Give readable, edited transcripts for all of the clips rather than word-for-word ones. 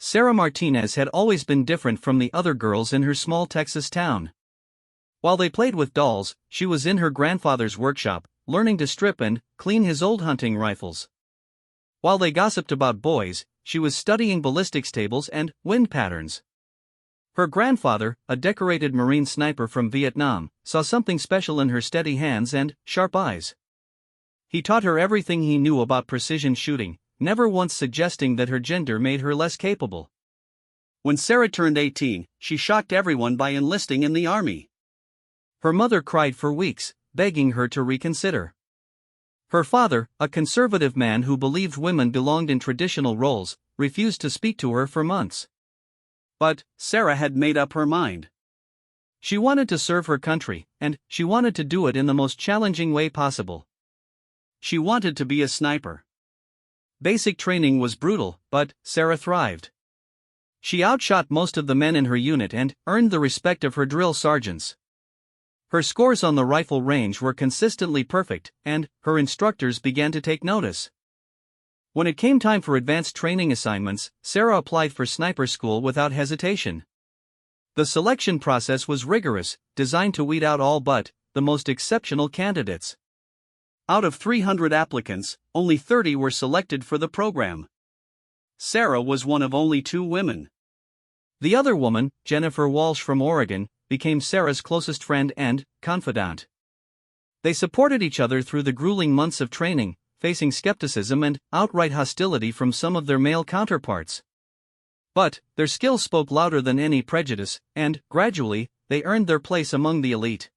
Sarah Martinez had always been different from the other girls in her small Texas town. While they played with dolls, she was in her grandfather's workshop, learning to strip and clean his old hunting rifles. While they gossiped about boys, she was studying ballistics tables and wind patterns. Her grandfather, a decorated Marine sniper from Vietnam, saw something special in her steady hands and sharp eyes. He taught her everything he knew about precision shooting, never once suggesting that her gender made her less capable. When Sarah turned 18, she shocked everyone by enlisting in the army. Her mother cried for weeks, begging her to reconsider. Her father, a conservative man who believed women belonged in traditional roles, refused to speak to her for months. But Sarah had made up her mind. She wanted to serve her country, and she wanted to do it in the most challenging way possible. She wanted to be a sniper. Basic training was brutal, but Sarah thrived. She outshot most of the men in her unit and earned the respect of her drill sergeants. Her scores on the rifle range were consistently perfect, and her instructors began to take notice. When it came time for advanced training assignments, Sarah applied for sniper school without hesitation. The selection process was rigorous, designed to weed out all but the most exceptional candidates. Out of 300 applicants, only 30 were selected for the program. Sarah was one of only 2 women. The other woman, Jennifer Walsh from Oregon, became Sarah's closest friend and confidant. They supported each other through the grueling months of training, facing skepticism and outright hostility from some of their male counterparts. But their skills spoke louder than any prejudice, and gradually, they earned their place among the elite.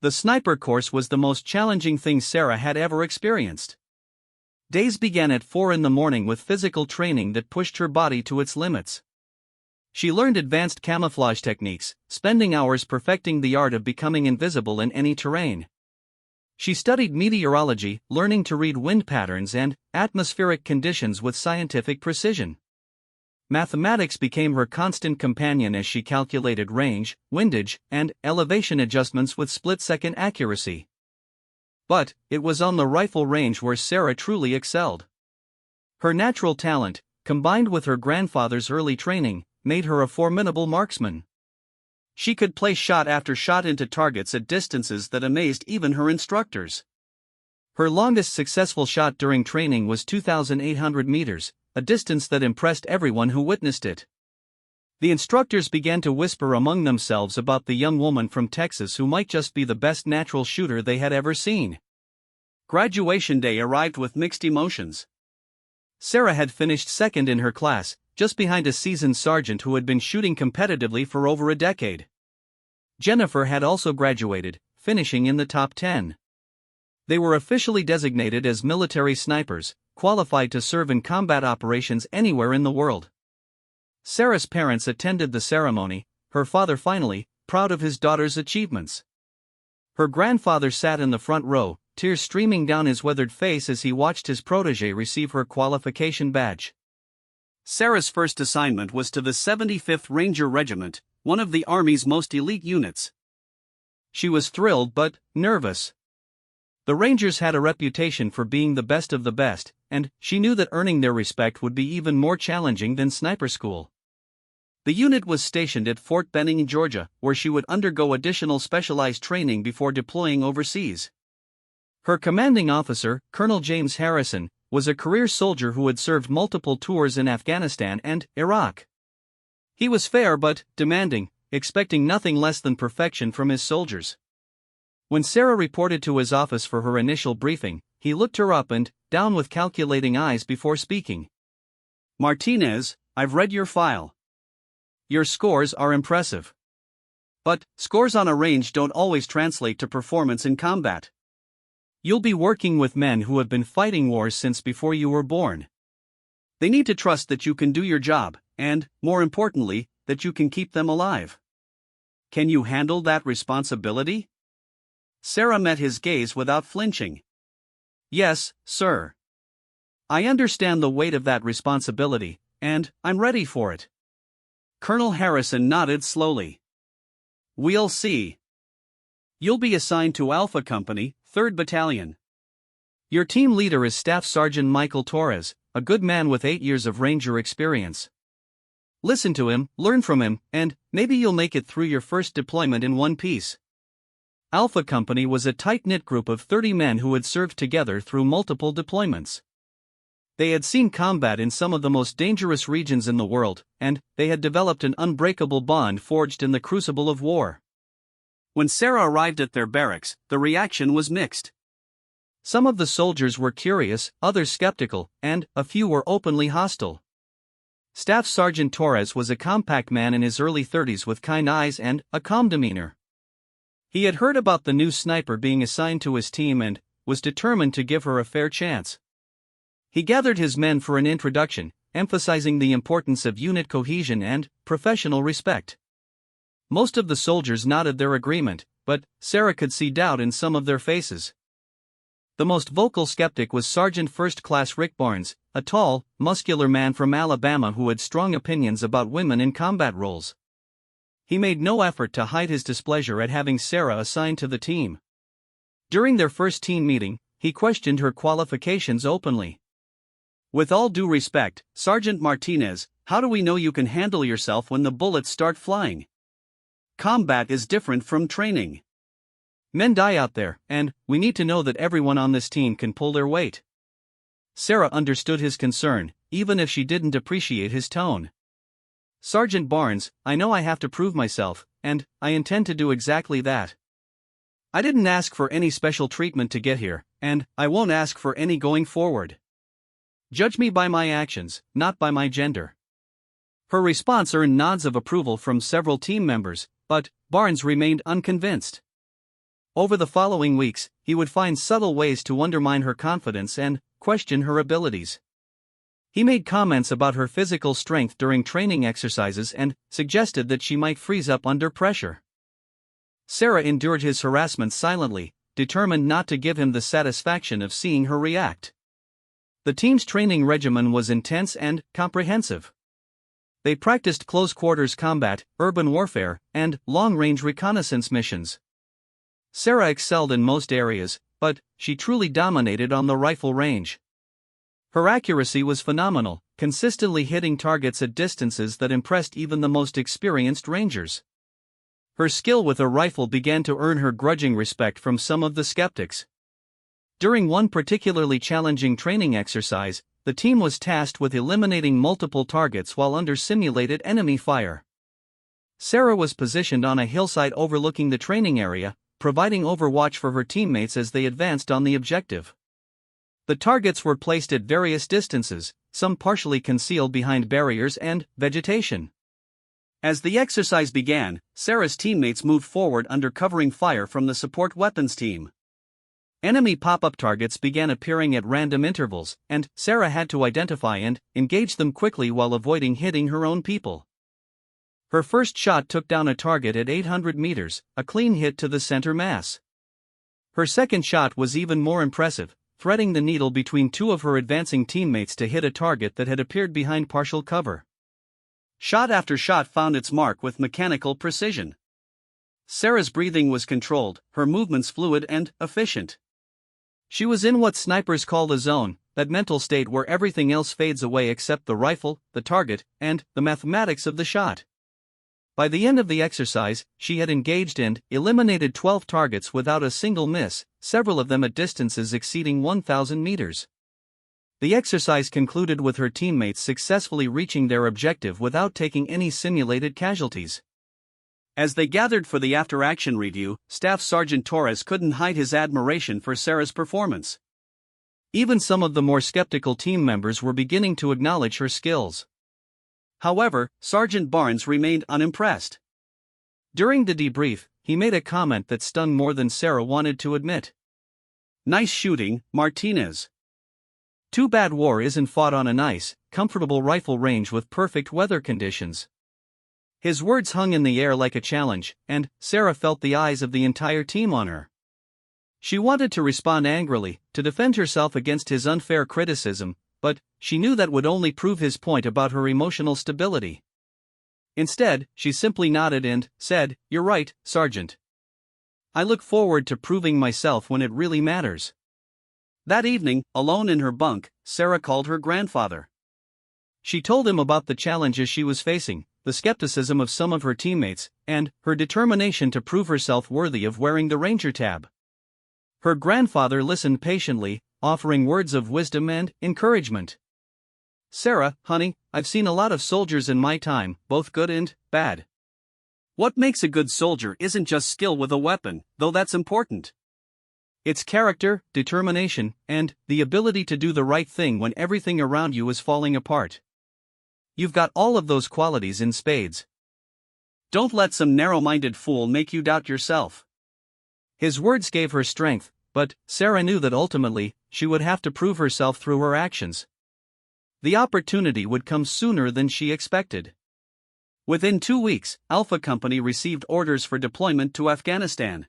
The sniper course was the most challenging thing Sarah had ever experienced. Days began at 4 in the morning with physical training that pushed her body to its limits. She learned advanced camouflage techniques, spending hours perfecting the art of becoming invisible in any terrain. She studied meteorology, learning to read wind patterns and atmospheric conditions with scientific precision. Mathematics became her constant companion as she calculated range, windage, and elevation adjustments with split-second accuracy. But it was on the rifle range where Sarah truly excelled. Her natural talent, combined with her grandfather's early training, made her a formidable marksman. She could place shot after shot into targets at distances that amazed even her instructors. Her longest successful shot during training was 2,800 meters, a distance that impressed everyone who witnessed it. The instructors began to whisper among themselves about the young woman from Texas who might just be the best natural shooter they had ever seen. Graduation day arrived with mixed emotions. Sarah had finished second in her class, just behind a seasoned sergeant who had been shooting competitively for over a decade. Jennifer had also graduated, finishing in the top 10. They were officially designated as military snipers, qualified to serve in combat operations anywhere in the world. Sarah's parents attended the ceremony, her father finally, proud of his daughter's achievements. Her grandfather sat in the front row, tears streaming down his weathered face as he watched his protégé receive her qualification badge. Sarah's first assignment was to the 75th Ranger Regiment, one of the Army's most elite units. She was thrilled but nervous. The Rangers had a reputation for being the best of the best, and she knew that earning their respect would be even more challenging than sniper school. The unit was stationed at Fort Benning, Georgia, where she would undergo additional specialized training before deploying overseas. Her commanding officer, Colonel James Harrison, was a career soldier who had served multiple tours in Afghanistan and Iraq. He was fair but demanding, expecting nothing less than perfection from his soldiers. When Sarah reported to his office for her initial briefing, he looked her up and down with calculating eyes before speaking. "Martinez, I've read your file. Your scores are impressive. But scores on a range don't always translate to performance in combat. You'll be working with men who have been fighting wars since before you were born. They need to trust that you can do your job, and, more importantly, that you can keep them alive. Can you handle that responsibility?" Sarah met his gaze without flinching. "Yes, sir. I understand the weight of that responsibility, and I'm ready for it." Colonel Harrison nodded slowly. "We'll see. You'll be assigned to Alpha Company, 3rd Battalion. Your team leader is Staff Sergeant Michael Torres, a good man with 8 years of Ranger experience. Listen to him, learn from him, and maybe you'll make it through your first deployment in one piece. Alpha Company was a tight-knit group of 30 men who had served together through multiple deployments. They had seen combat in some of the most dangerous regions in the world, and they had developed an unbreakable bond forged in the crucible of war. When Sarah arrived at their barracks, the reaction was mixed. Some of the soldiers were curious, others skeptical, and a few were openly hostile. Staff Sergeant Torres was a compact man in his early 30s with kind eyes and a calm demeanor. He had heard about the new sniper being assigned to his team and was determined to give her a fair chance. He gathered his men for an introduction, emphasizing the importance of unit cohesion and professional respect. Most of the soldiers nodded their agreement, but Sarah could see doubt in some of their faces. The most vocal skeptic was Sergeant First Class Rick Barnes, a tall, muscular man from Alabama who had strong opinions about women in combat roles. He made no effort to hide his displeasure at having Sarah assigned to the team. During their first team meeting, he questioned her qualifications openly. "With all due respect, Sergeant Martinez, how do we know you can handle yourself when the bullets start flying? Combat is different from training. Men die out there, and we need to know that everyone on this team can pull their weight." Sarah understood his concern, even if she didn't appreciate his tone. "Sergeant Barnes, I know I have to prove myself, and I intend to do exactly that. I didn't ask for any special treatment to get here, and I won't ask for any going forward. Judge me by my actions, not by my gender." Her response earned nods of approval from several team members, but Barnes remained unconvinced. Over the following weeks, he would find subtle ways to undermine her confidence and question her abilities. He made comments about her physical strength during training exercises and suggested that she might freeze up under pressure. Sarah endured his harassment silently, determined not to give him the satisfaction of seeing her react. The team's training regimen was intense and comprehensive. They practiced close-quarters combat, urban warfare, and long-range reconnaissance missions. Sarah excelled in most areas, but she truly dominated on the rifle range. Her accuracy was phenomenal, consistently hitting targets at distances that impressed even the most experienced rangers. Her skill with a rifle began to earn her grudging respect from some of the skeptics. During one particularly challenging training exercise, the team was tasked with eliminating multiple targets while under simulated enemy fire. Sarah was positioned on a hillside overlooking the training area, providing overwatch for her teammates as they advanced on the objective. The targets were placed at various distances, some partially concealed behind barriers and vegetation. As the exercise began, Sarah's teammates moved forward under covering fire from the support weapons team. Enemy pop-up targets began appearing at random intervals, and Sarah had to identify and engage them quickly while avoiding hitting her own people. Her first shot took down a target at 800 meters, a clean hit to the center mass. Her second shot was even more impressive, threading the needle between two of her advancing teammates to hit a target that had appeared behind partial cover. Shot after shot found its mark with mechanical precision. Sarah's breathing was controlled, her movements fluid and efficient. She was in what snipers call the zone, that mental state where everything else fades away except the rifle, the target, and the mathematics of the shot. By the end of the exercise, she had engaged and eliminated 12 targets without a single miss, several of them at distances exceeding 1,000 meters. The exercise concluded with her teammates successfully reaching their objective without taking any simulated casualties. As they gathered for the after-action review, Staff Sergeant Torres couldn't hide his admiration for Sarah's performance. Even some of the more skeptical team members were beginning to acknowledge her skills. However, Sergeant Barnes remained unimpressed. During the debrief, he made a comment that stung more than Sarah wanted to admit. "Nice shooting, Martinez. Too bad war isn't fought on a nice, comfortable rifle range with perfect weather conditions." His words hung in the air like a challenge, and Sarah felt the eyes of the entire team on her. She wanted to respond angrily, to defend herself against his unfair criticism, but she knew that would only prove his point about her emotional stability. Instead, she simply nodded and said, "You're right, Sergeant. I look forward to proving myself when it really matters." That evening, alone in her bunk, Sarah called her grandfather. She told him about the challenges she was facing, the skepticism of some of her teammates, and her determination to prove herself worthy of wearing the Ranger tab. Her grandfather listened patiently, offering words of wisdom and encouragement. "Sarah, honey, I've seen a lot of soldiers in my time, both good and bad. What makes a good soldier isn't just skill with a weapon, though that's important. It's character, determination, and the ability to do the right thing when everything around you is falling apart. You've got all of those qualities in spades. Don't let some narrow-minded fool make you doubt yourself." His words gave her strength, but Sarah knew that ultimately, she would have to prove herself through her actions. The opportunity would come sooner than she expected. Within 2 weeks, Alpha Company received orders for deployment to Afghanistan.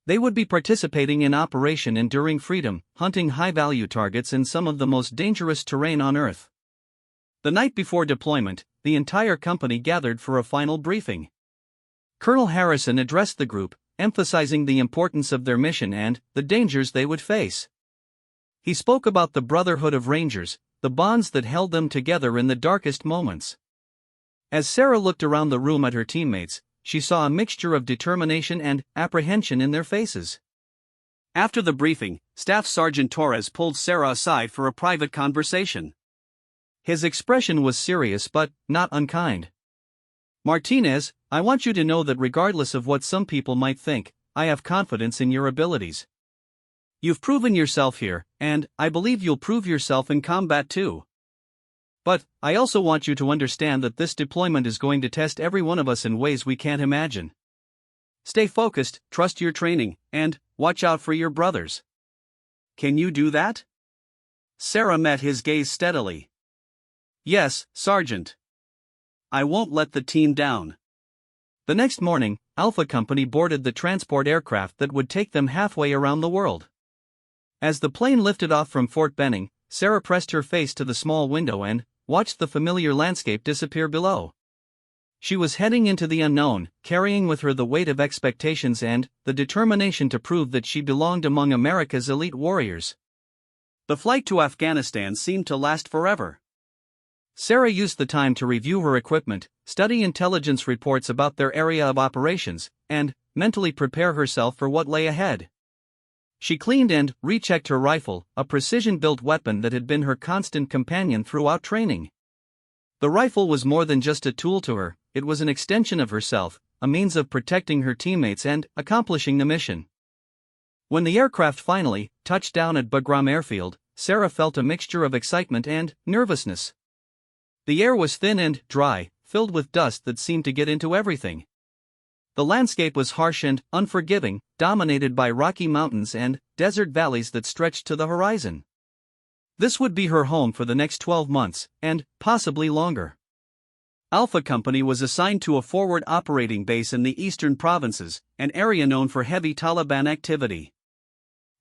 They would be participating in Operation Enduring Freedom, hunting high-value targets in some of the most dangerous terrain on Earth. The night before deployment, the entire company gathered for a final briefing. Colonel Harrison addressed the group, emphasizing the importance of their mission and the dangers they would face. He spoke about the brotherhood of Rangers, the bonds that held them together in the darkest moments. As Sarah looked around the room at her teammates, she saw a mixture of determination and apprehension in their faces. After the briefing, Staff Sergeant Torres pulled Sarah aside for a private conversation. His expression was serious but not unkind. "Martinez, I want you to know that regardless of what some people might think, I have confidence in your abilities. You've proven yourself here, and I believe you'll prove yourself in combat too. But I also want you to understand that this deployment is going to test every one of us in ways we can't imagine. Stay focused, trust your training, and watch out for your brothers." "Can you do that?" Sarah met his gaze steadily. "Yes, Sergeant. I won't let the team down." The next morning, Alpha Company boarded the transport aircraft that would take them halfway around the world. As the plane lifted off from Fort Benning, Sarah pressed her face to the small window and watched the familiar landscape disappear below. She was heading into the unknown, carrying with her the weight of expectations and the determination to prove that she belonged among America's elite warriors. The flight to Afghanistan seemed to last forever. Sarah used the time to review her equipment, study intelligence reports about their area of operations, and mentally prepare herself for what lay ahead. She cleaned and rechecked her rifle, a precision-built weapon that had been her constant companion throughout training. The rifle was more than just a tool to her, it was an extension of herself, a means of protecting her teammates and accomplishing the mission. When the aircraft finally touched down at Bagram Airfield, Sarah felt a mixture of excitement and nervousness. The air was thin and dry, filled with dust that seemed to get into everything. The landscape was harsh and unforgiving, dominated by rocky mountains and desert valleys that stretched to the horizon. This would be her home for the next 12 months, and possibly longer. Alpha Company was assigned to a forward operating base in the eastern provinces, an area known for heavy Taliban activity.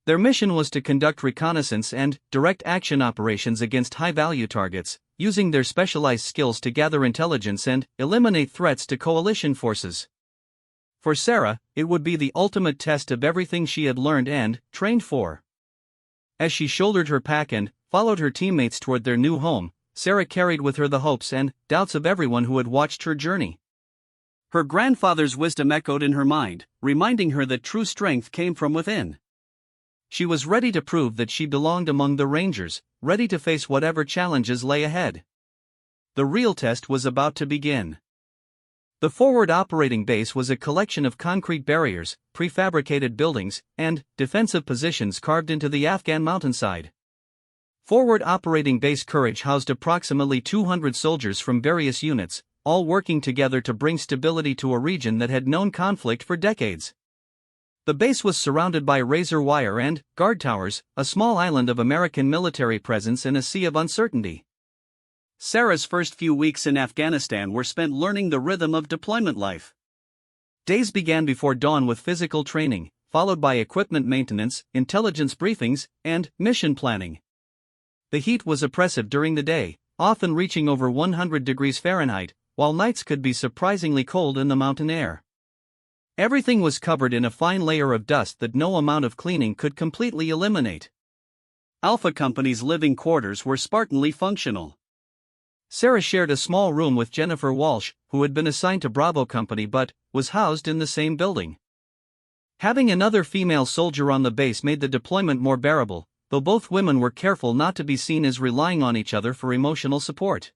Their mission was to conduct reconnaissance and direct action operations against high-value targets, using their specialized skills to gather intelligence and eliminate threats to coalition forces. For Sarah, it would be the ultimate test of everything she had learned and trained for. As she shouldered her pack and followed her teammates toward their new home, Sarah carried with her the hopes and doubts of everyone who had watched her journey. Her grandfather's wisdom echoed in her mind, reminding her that true strength came from within. She was ready to prove that she belonged among the Rangers, ready to face whatever challenges lay ahead. The real test was about to begin. The forward operating base was a collection of concrete barriers, prefabricated buildings, and defensive positions carved into the Afghan mountainside. Forward operating base Courage housed approximately 200 soldiers from various units, all working together to bring stability to a region that had known conflict for decades. The base was surrounded by razor wire and guard towers, a small island of American military presence in a sea of uncertainty. Sarah's first few weeks in Afghanistan were spent learning the rhythm of deployment life. Days began before dawn with physical training, followed by equipment maintenance, intelligence briefings, and mission planning. The heat was oppressive during the day, often reaching over 100 degrees Fahrenheit, while nights could be surprisingly cold in the mountain air. Everything was covered in a fine layer of dust that no amount of cleaning could completely eliminate. Alpha Company's living quarters were Spartanly functional. Sarah shared a small room with Jennifer Walsh, who had been assigned to Bravo Company but was housed in the same building. Having another female soldier on the base made the deployment more bearable, though both women were careful not to be seen as relying on each other for emotional support.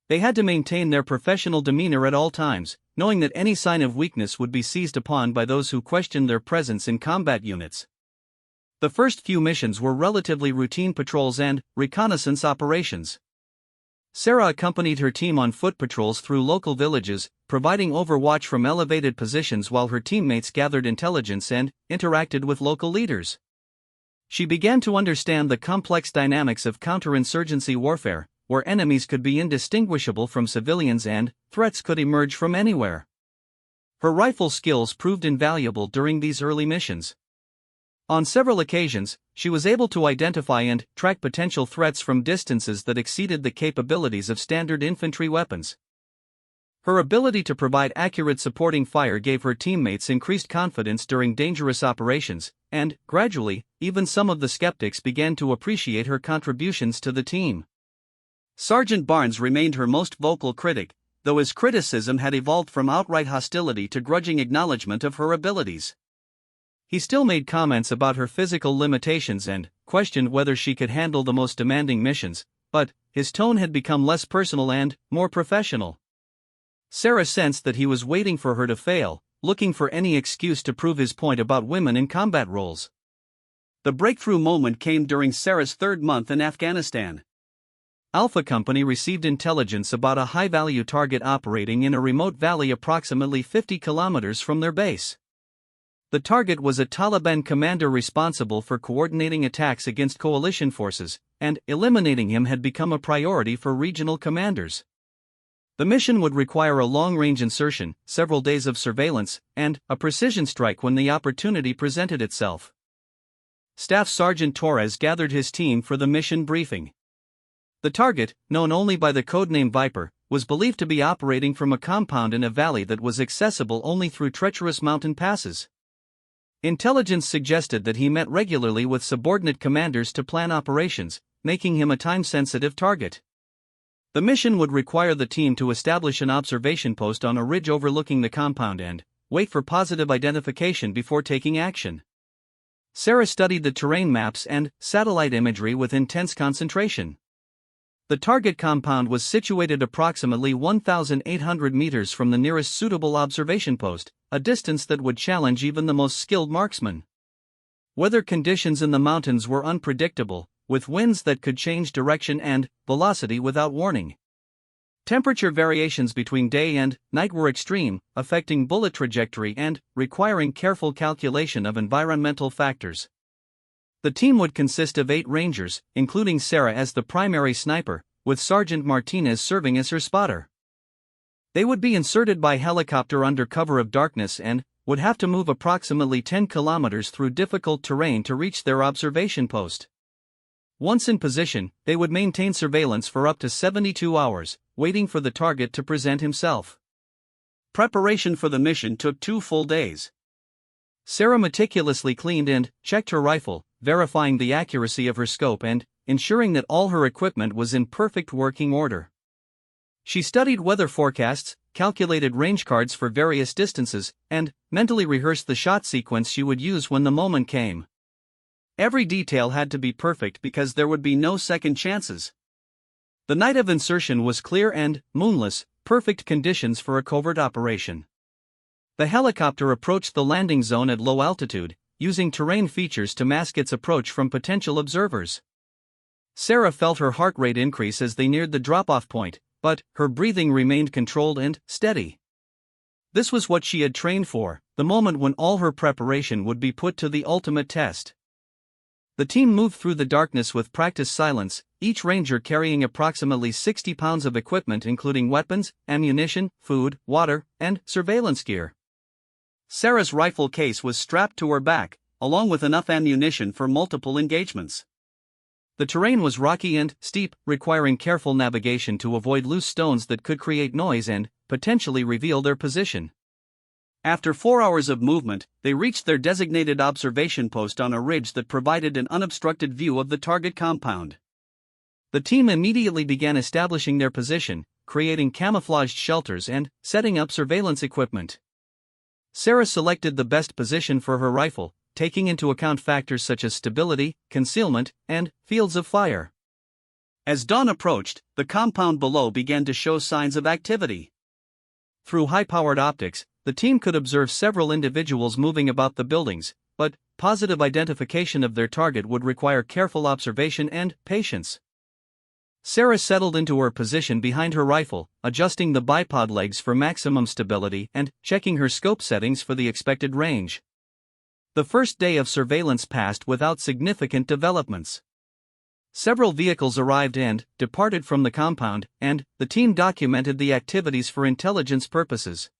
They had to maintain their professional demeanor at all times, knowing that any sign of weakness would be seized upon by those who questioned their presence in combat units. The first few missions were relatively routine patrols and reconnaissance operations. Sarah accompanied her team on foot patrols through local villages, providing overwatch from elevated positions while her teammates gathered intelligence and interacted with local leaders. She began to understand the complex dynamics of counterinsurgency warfare, where enemies could be indistinguishable from civilians and threats could emerge from anywhere. Her rifle skills proved invaluable during these early missions. On several occasions, she was able to identify and track potential threats from distances that exceeded the capabilities of standard infantry weapons. Her ability to provide accurate supporting fire gave her teammates increased confidence during dangerous operations, and, gradually, even some of the skeptics began to appreciate her contributions to the team. Sergeant Barnes remained her most vocal critic, though his criticism had evolved from outright hostility to grudging acknowledgement of her abilities. He still made comments about her physical limitations and questioned whether she could handle the most demanding missions, but his tone had become less personal and more professional. Sarah sensed that he was waiting for her to fail, looking for any excuse to prove his point about women in combat roles. The breakthrough moment came during Sarah's third month in Afghanistan. Alpha Company received intelligence about a high-value target operating in a remote valley approximately 50 kilometers from their base. The target was a Taliban commander responsible for coordinating attacks against coalition forces, and eliminating him had become a priority for regional commanders. The mission would require a long-range insertion, several days of surveillance, and a precision strike when the opportunity presented itself. Staff Sergeant Torres gathered his team for the mission briefing. The target, known only by the codename Viper, was believed to be operating from a compound in a valley that was accessible only through treacherous mountain passes. Intelligence suggested that he met regularly with subordinate commanders to plan operations, making him a time-sensitive target. The mission would require the team to establish an observation post on a ridge overlooking the compound and wait for positive identification before taking action. Sarah studied the terrain maps and satellite imagery with intense concentration. The target compound was situated approximately 1,800 meters from the nearest suitable observation post, a distance that would challenge even the most skilled marksman. Weather conditions in the mountains were unpredictable, with winds that could change direction and velocity without warning. Temperature variations between day and night were extreme, affecting bullet trajectory and requiring careful calculation of environmental factors. The team would consist of 8 rangers, including Sarah as the primary sniper, with Sergeant Martinez serving as her spotter. They would be inserted by helicopter under cover of darkness and would have to move approximately 10 kilometers through difficult terrain to reach their observation post. Once in position, they would maintain surveillance for up to 72 hours, waiting for the target to present himself. Preparation for the mission took 2 full days. Sarah meticulously cleaned and checked her rifle, verifying the accuracy of her scope and ensuring that all her equipment was in perfect working order. She studied weather forecasts, calculated range cards for various distances, and mentally rehearsed the shot sequence she would use when the moment came. Every detail had to be perfect because there would be no second chances. The night of insertion was clear and moonless, perfect conditions for a covert operation. The helicopter approached the landing zone at low altitude, using terrain features to mask its approach from potential observers. Sarah felt her heart rate increase as they neared the drop-off point, but her breathing remained controlled and steady. This was what she had trained for, the moment when all her preparation would be put to the ultimate test. The team moved through the darkness with practiced silence, each ranger carrying approximately 60 pounds of equipment including weapons, ammunition, food, water, and surveillance gear. Sarah's rifle case was strapped to her back, along with enough ammunition for multiple engagements. The terrain was rocky and steep, requiring careful navigation to avoid loose stones that could create noise and potentially reveal their position. After 4 hours of movement, they reached their designated observation post on a ridge that provided an unobstructed view of the target compound. The team immediately began establishing their position, creating camouflaged shelters and setting up surveillance equipment. Sarah selected the best position for her rifle, taking into account factors such as stability, concealment, and fields of fire. As dawn approached, the compound below began to show signs of activity. Through high-powered optics, the team could observe several individuals moving about the buildings, but positive identification of their target would require careful observation and patience. Sarah settled into her position behind her rifle, adjusting the bipod legs for maximum stability and checking her scope settings for the expected range. The first day of surveillance passed without significant developments. Several vehicles arrived and departed from the compound, and the team documented the activities for intelligence purposes.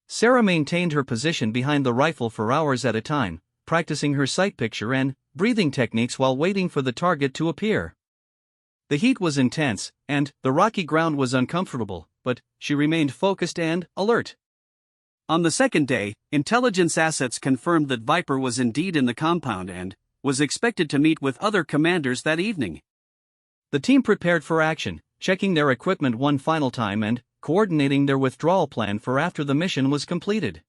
Sarah maintained her position behind the rifle for hours at a time, practicing her sight picture and breathing techniques while waiting for the target to appear. The heat was intense, and the rocky ground was uncomfortable, but she remained focused and alert. On the second day, intelligence assets confirmed that Viper was indeed in the compound and was expected to meet with other commanders that evening. The team prepared for action, checking their equipment one final time and coordinating their withdrawal plan for after the mission was completed.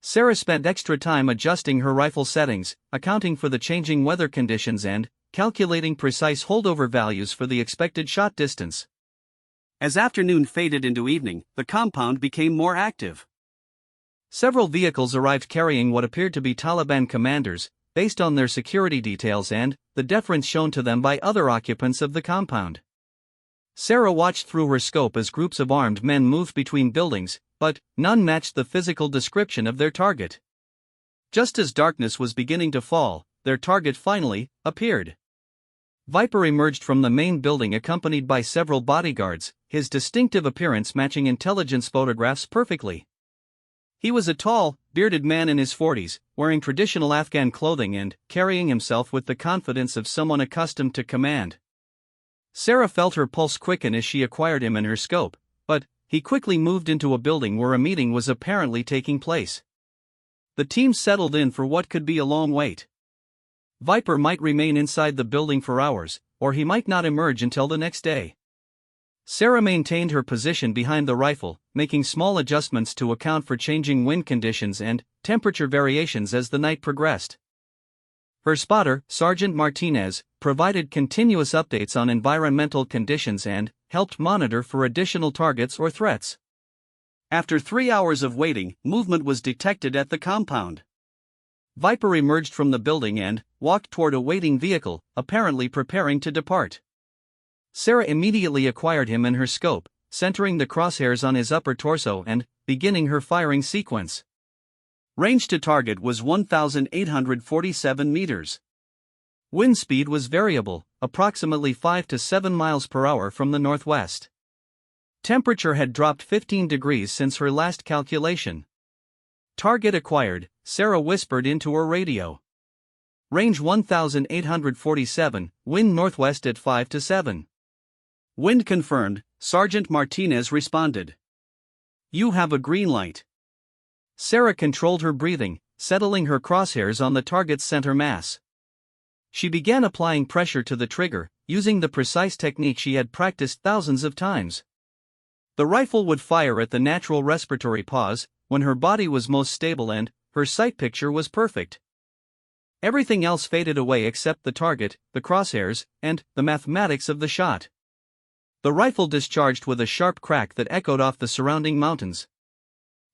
Sarah spent extra time adjusting her rifle settings, accounting for the changing weather conditions and calculating precise holdover values for the expected shot distance. As afternoon faded into evening, the compound became more active. Several vehicles arrived carrying what appeared to be Taliban commanders, based on their security details and the deference shown to them by other occupants of the compound. Sarah watched through her scope as groups of armed men moved between buildings, but none matched the physical description of their target. Just as darkness was beginning to fall, their target finally appeared. Viper emerged from the main building accompanied by several bodyguards, his distinctive appearance matching intelligence photographs perfectly. He was a tall, bearded man in his 40s, wearing traditional Afghan clothing and carrying himself with the confidence of someone accustomed to command. Sarah felt her pulse quicken as she acquired him in her scope, but he quickly moved into a building where a meeting was apparently taking place. The team settled in for what could be a long wait. Viper might remain inside the building for hours, or he might not emerge until the next day. Sarah maintained her position behind the rifle, making small adjustments to account for changing wind conditions and temperature variations as the night progressed. Her spotter, Sergeant Martinez, provided continuous updates on environmental conditions and helped monitor for additional targets or threats. After 3 hours of waiting, movement was detected at the compound. Viper emerged from the building and walked toward a waiting vehicle, apparently preparing to depart. Sarah immediately acquired him in her scope, centering the crosshairs on his upper torso and beginning her firing sequence. Range to target was 1,847 meters. Wind speed was variable, approximately 5 to 7 miles per hour from the northwest. Temperature had dropped 15 degrees since her last calculation. Target acquired, Sarah whispered into her radio. Range 1,847, wind northwest at 5 to 7. Wind confirmed, Sergeant Martinez responded. You have a green light. Sarah controlled her breathing, settling her crosshairs on the target's center mass. She began applying pressure to the trigger, using the precise technique she had practiced thousands of times. The rifle would fire at the natural respiratory pause, when her body was most stable and her sight picture was perfect. Everything else faded away except the target, the crosshairs, and the mathematics of the shot. The rifle discharged with a sharp crack that echoed off the surrounding mountains.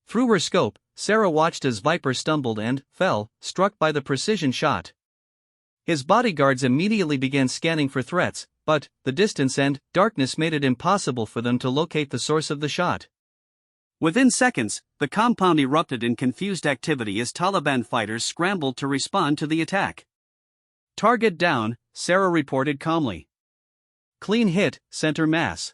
Through her scope, Sarah watched as Viper stumbled and fell, struck by the precision shot. His bodyguards immediately began scanning for threats, but the distance and darkness made it impossible for them to locate the source of the shot. Within seconds, the compound erupted in confused activity as Taliban fighters scrambled to respond to the attack. Target down, Sarah reported calmly. Clean hit, center mass.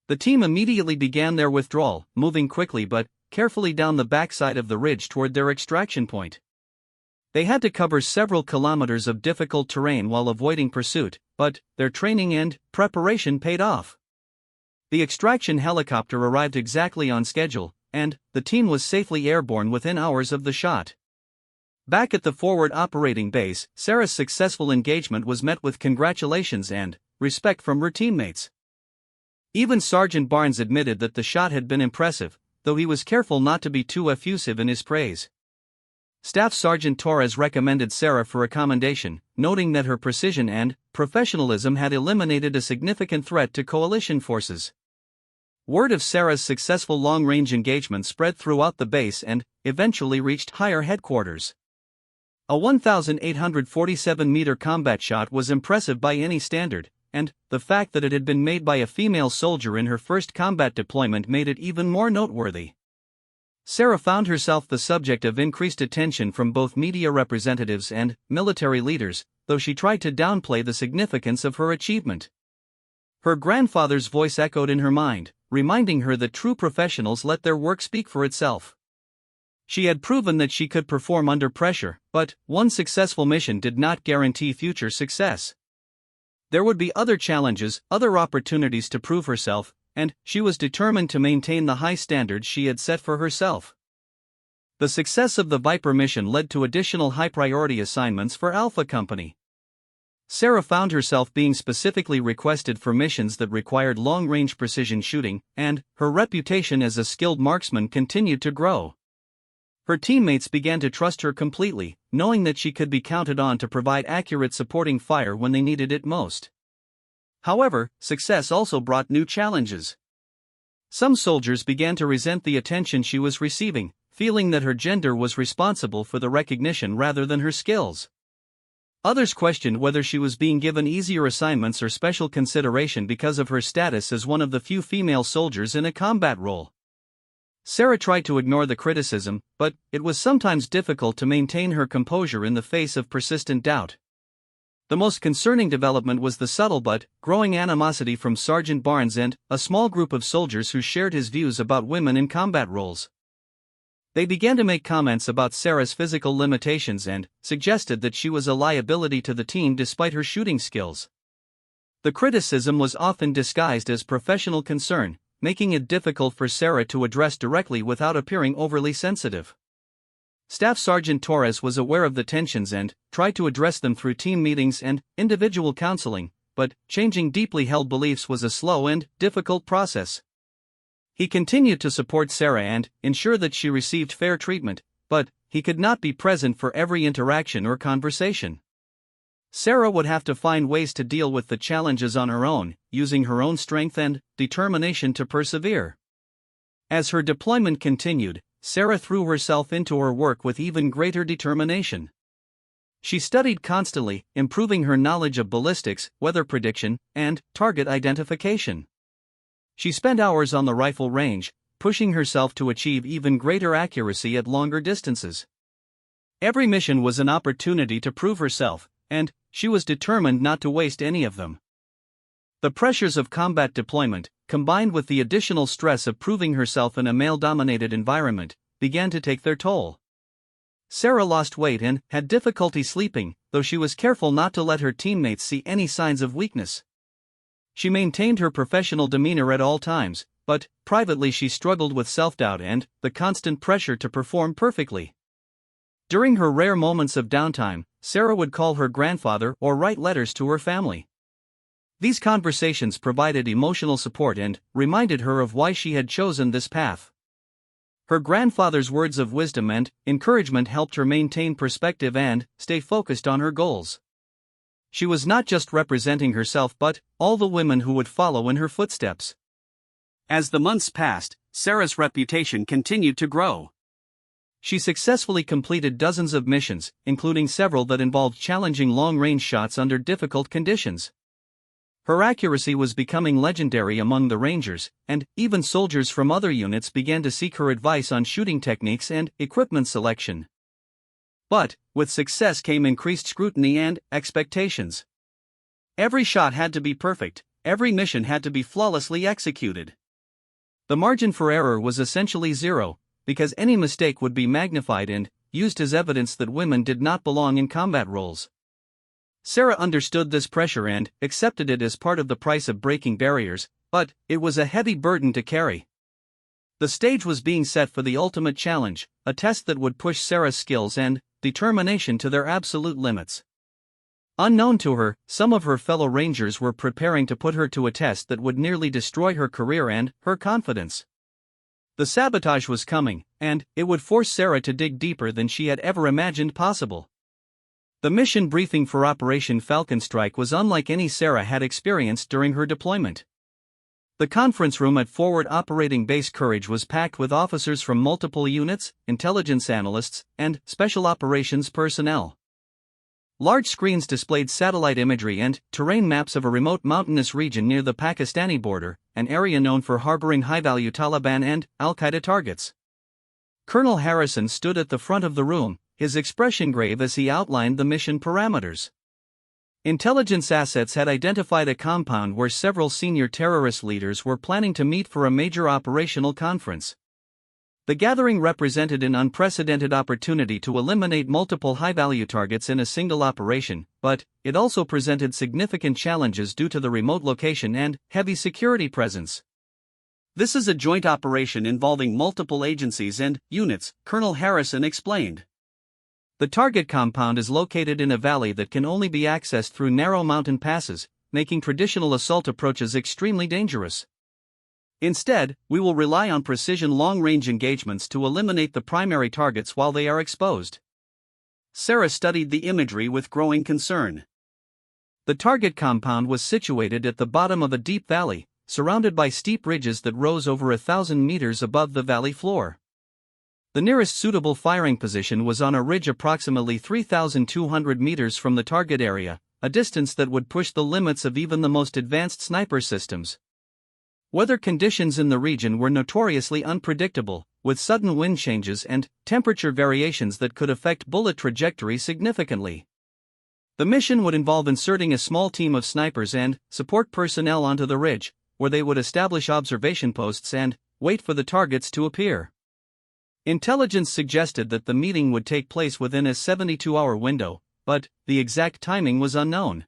The team immediately began their withdrawal, moving quickly but carefully down the backside of the ridge toward their extraction point. They had to cover several kilometers of difficult terrain while avoiding pursuit, but their training and preparation paid off. The extraction helicopter arrived exactly on schedule, and the team was safely airborne within hours of the shot. Back at the forward operating base, Sarah's successful engagement was met with congratulations and respect from her teammates. Even Sergeant Barnes admitted that the shot had been impressive, though he was careful not to be too effusive in his praise. Staff Sergeant Torres recommended Sarah for a commendation, noting that her precision and professionalism had eliminated a significant threat to coalition forces. Word of Sarah's successful long-range engagement spread throughout the base and eventually reached higher headquarters. A 1,847-meter combat shot was impressive by any standard, and the fact that it had been made by a female soldier in her first combat deployment made it even more noteworthy. Sarah found herself the subject of increased attention from both media representatives and military leaders, though she tried to downplay the significance of her achievement. Her grandfather's voice echoed in her mind, reminding her that true professionals let their work speak for itself. She had proven that she could perform under pressure, but one successful mission did not guarantee future success. There would be other challenges, other opportunities to prove herself, and she was determined to maintain the high standards she had set for herself. The success of the Viper mission led to additional high-priority assignments for Alpha Company. Sarah found herself being specifically requested for missions that required long-range precision shooting, and her reputation as a skilled marksman continued to grow. Her teammates began to trust her completely, knowing that she could be counted on to provide accurate supporting fire when they needed it most. However, success also brought new challenges. Some soldiers began to resent the attention she was receiving, feeling that her gender was responsible for the recognition rather than her skills. Others questioned whether she was being given easier assignments or special consideration because of her status as one of the few female soldiers in a combat role. Sarah tried to ignore the criticism, but it was sometimes difficult to maintain her composure in the face of persistent doubt. The most concerning development was the subtle but growing animosity from Sergeant Barnes and a small group of soldiers who shared his views about women in combat roles. They began to make comments about Sarah's physical limitations and suggested that she was a liability to the team despite her shooting skills. The criticism was often disguised as professional concern, making it difficult for Sarah to address directly without appearing overly sensitive. Staff Sergeant Torres was aware of the tensions and tried to address them through team meetings and individual counseling, but changing deeply held beliefs was a slow and difficult process. He continued to support Sarah and ensure that she received fair treatment, but he could not be present for every interaction or conversation. Sarah would have to find ways to deal with the challenges on her own, using her own strength and determination to persevere. As her deployment continued, Sarah threw herself into her work with even greater determination. She studied constantly, improving her knowledge of ballistics, weather prediction, and target identification. She spent hours on the rifle range, pushing herself to achieve even greater accuracy at longer distances. Every mission was an opportunity to prove herself, and she was determined not to waste any of them. The pressures of combat deployment, combined with the additional stress of proving herself in a male-dominated environment, began to take their toll. Sarah lost weight and had difficulty sleeping, though she was careful not to let her teammates see any signs of weakness. She maintained her professional demeanor at all times, but privately she struggled with self-doubt and the constant pressure to perform perfectly. During her rare moments of downtime, Sarah would call her grandfather or write letters to her family. These conversations provided emotional support and reminded her of why she had chosen this path. Her grandfather's words of wisdom and encouragement helped her maintain perspective and stay focused on her goals. She was not just representing herself but all the women who would follow in her footsteps. As the months passed, Sarah's reputation continued to grow. She successfully completed dozens of missions, including several that involved challenging long-range shots under difficult conditions. Her accuracy was becoming legendary among the Rangers, and even soldiers from other units began to seek her advice on shooting techniques and equipment selection. But, with success came increased scrutiny and expectations. Every shot had to be perfect, every mission had to be flawlessly executed. The margin for error was essentially zero, because any mistake would be magnified and used as evidence that women did not belong in combat roles. Sarah understood this pressure and accepted it as part of the price of breaking barriers, but it was a heavy burden to carry. The stage was being set for the ultimate challenge, a test that would push Sarah's skills and determination to their absolute limits. Unknown to her, some of her fellow Rangers were preparing to put her to a test that would nearly destroy her career and her confidence. The sabotage was coming, and it would force Sarah to dig deeper than she had ever imagined possible. The mission briefing for Operation Falcon Strike was unlike any Sarah had experienced during her deployment. The conference room at Forward Operating Base Courage was packed with officers from multiple units, intelligence analysts, and special operations personnel. Large screens displayed satellite imagery and terrain maps of a remote mountainous region near the Pakistani border, an area known for harboring high-value Taliban and Al-Qaeda targets. Colonel Harrison stood at the front of the room, his expression grave as he outlined the mission parameters. Intelligence assets had identified a compound where several senior terrorist leaders were planning to meet for a major operational conference. The gathering represented an unprecedented opportunity to eliminate multiple high-value targets in a single operation, but it also presented significant challenges due to the remote location and heavy security presence. "This is a joint operation involving multiple agencies and units," Colonel Harrison explained. "The target compound is located in a valley that can only be accessed through narrow mountain passes, making traditional assault approaches extremely dangerous. Instead, we will rely on precision long-range engagements to eliminate the primary targets while they are exposed." Sarah studied the imagery with growing concern. The target compound was situated at the bottom of a deep valley, surrounded by steep ridges that rose over 1,000 meters above the valley floor. The nearest suitable firing position was on a ridge approximately 3,200 meters from the target area, a distance that would push the limits of even the most advanced sniper systems. Weather conditions in the region were notoriously unpredictable, with sudden wind changes and temperature variations that could affect bullet trajectory significantly. The mission would involve inserting a small team of snipers and support personnel onto the ridge, where they would establish observation posts and wait for the targets to appear. Intelligence suggested that the meeting would take place within a 72-hour window, but the exact timing was unknown.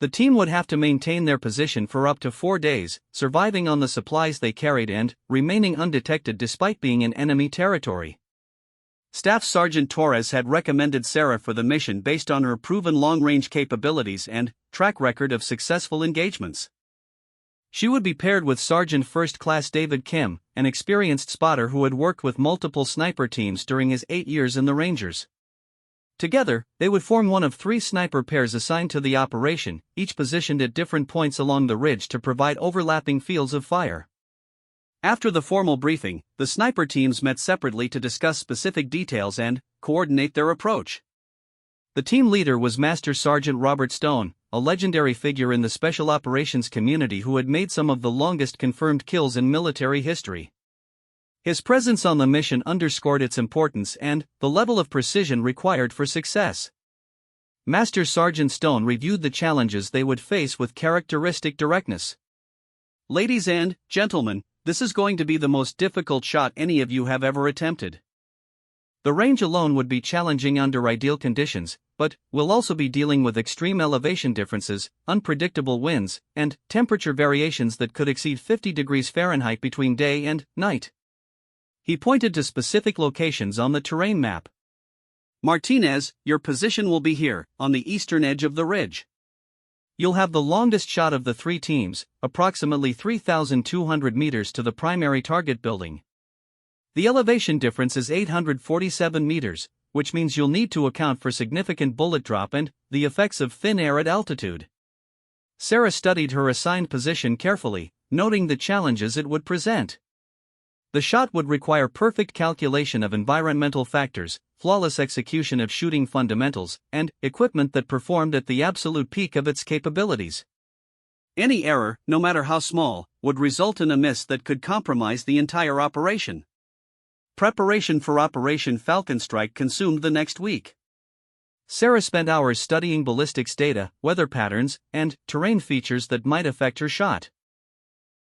The team would have to maintain their position for up to 4 days, surviving on the supplies they carried and remaining undetected despite being in enemy territory. Staff Sergeant Torres had recommended Sarah for the mission based on her proven long-range capabilities and track record of successful engagements. She would be paired with Sergeant First Class David Kim, an experienced spotter who had worked with multiple sniper teams during his 8 years in the Rangers. Together, they would form one of 3 sniper pairs assigned to the operation, each positioned at different points along the ridge to provide overlapping fields of fire. After the formal briefing, the sniper teams met separately to discuss specific details and coordinate their approach. The team leader was Master Sergeant Robert Stone, a legendary figure in the special operations community who had made some of the longest confirmed kills in military history. His presence on the mission underscored its importance and the level of precision required for success. Master Sergeant Stone reviewed the challenges they would face with characteristic directness. "Ladies and gentlemen, this is going to be the most difficult shot any of you have ever attempted. The range alone would be challenging under ideal conditions, but we'll also be dealing with extreme elevation differences, unpredictable winds, and temperature variations that could exceed 50 degrees Fahrenheit between day and night." He pointed to specific locations on the terrain map. "Martinez, your position will be here, on the eastern edge of the ridge. You'll have the longest shot of the 3 teams, approximately 3,200 meters to the primary target building. The elevation difference is 847 meters, which means you'll need to account for significant bullet drop and the effects of thin air at altitude." Sarah studied her assigned position carefully, noting the challenges it would present. The shot would require perfect calculation of environmental factors, flawless execution of shooting fundamentals, and equipment that performed at the absolute peak of its capabilities. Any error, no matter how small, would result in a miss that could compromise the entire operation. Preparation for Operation Falcon Strike consumed the next week. Sarah spent hours studying ballistics data, weather patterns, and terrain features that might affect her shot.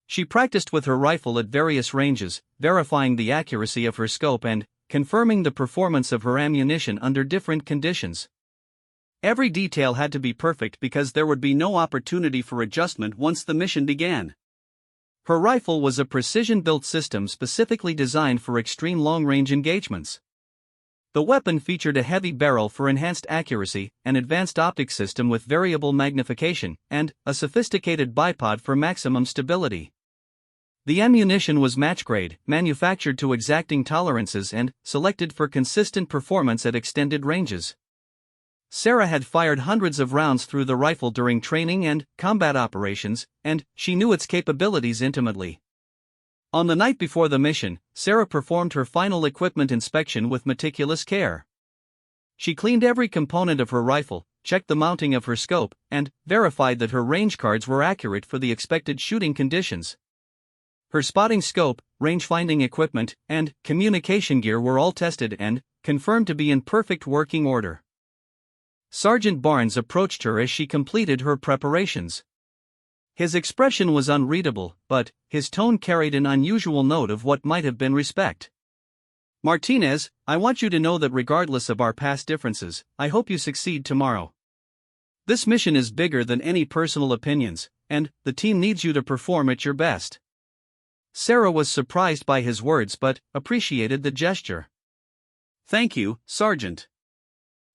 She practiced with her rifle at various ranges, verifying the accuracy of her scope and confirming the performance of her ammunition under different conditions. Every detail had to be perfect because there would be no opportunity for adjustment once the mission began. Her rifle was a precision-built system specifically designed for extreme long-range engagements. The weapon featured a heavy barrel for enhanced accuracy, an advanced optic system with variable magnification, and a sophisticated bipod for maximum stability. The ammunition was match-grade, manufactured to exacting tolerances and selected for consistent performance at extended ranges. Sarah had fired hundreds of rounds through the rifle during training and combat operations, and she knew its capabilities intimately. On the night before the mission, Sarah performed her final equipment inspection with meticulous care. She cleaned every component of her rifle, checked the mounting of her scope, and verified that her range cards were accurate for the expected shooting conditions. Her spotting scope, range-finding equipment, and communication gear were all tested and confirmed to be in perfect working order. Sergeant Barnes approached her as she completed her preparations. His expression was unreadable, but his tone carried an unusual note of what might have been respect. "Martinez, I want you to know that regardless of our past differences, I hope you succeed tomorrow. This mission is bigger than any personal opinions, and the team needs you to perform at your best." Sarah was surprised by his words but appreciated the gesture. "Thank you, Sergeant.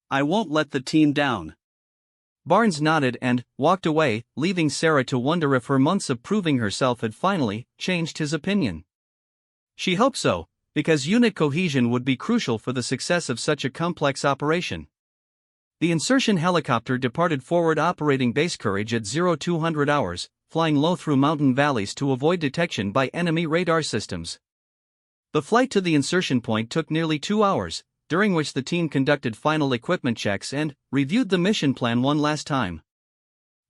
I won't let the team down." Barnes nodded and walked away, leaving Sarah to wonder if her months of proving herself had finally changed his opinion. She hoped so, because unit cohesion would be crucial for the success of such a complex operation. The insertion helicopter departed forward operating base Courage at 0200 hours, flying low through mountain valleys to avoid detection by enemy radar systems. The flight to the insertion point took nearly 2 hours, during which the team conducted final equipment checks and reviewed the mission plan one last time.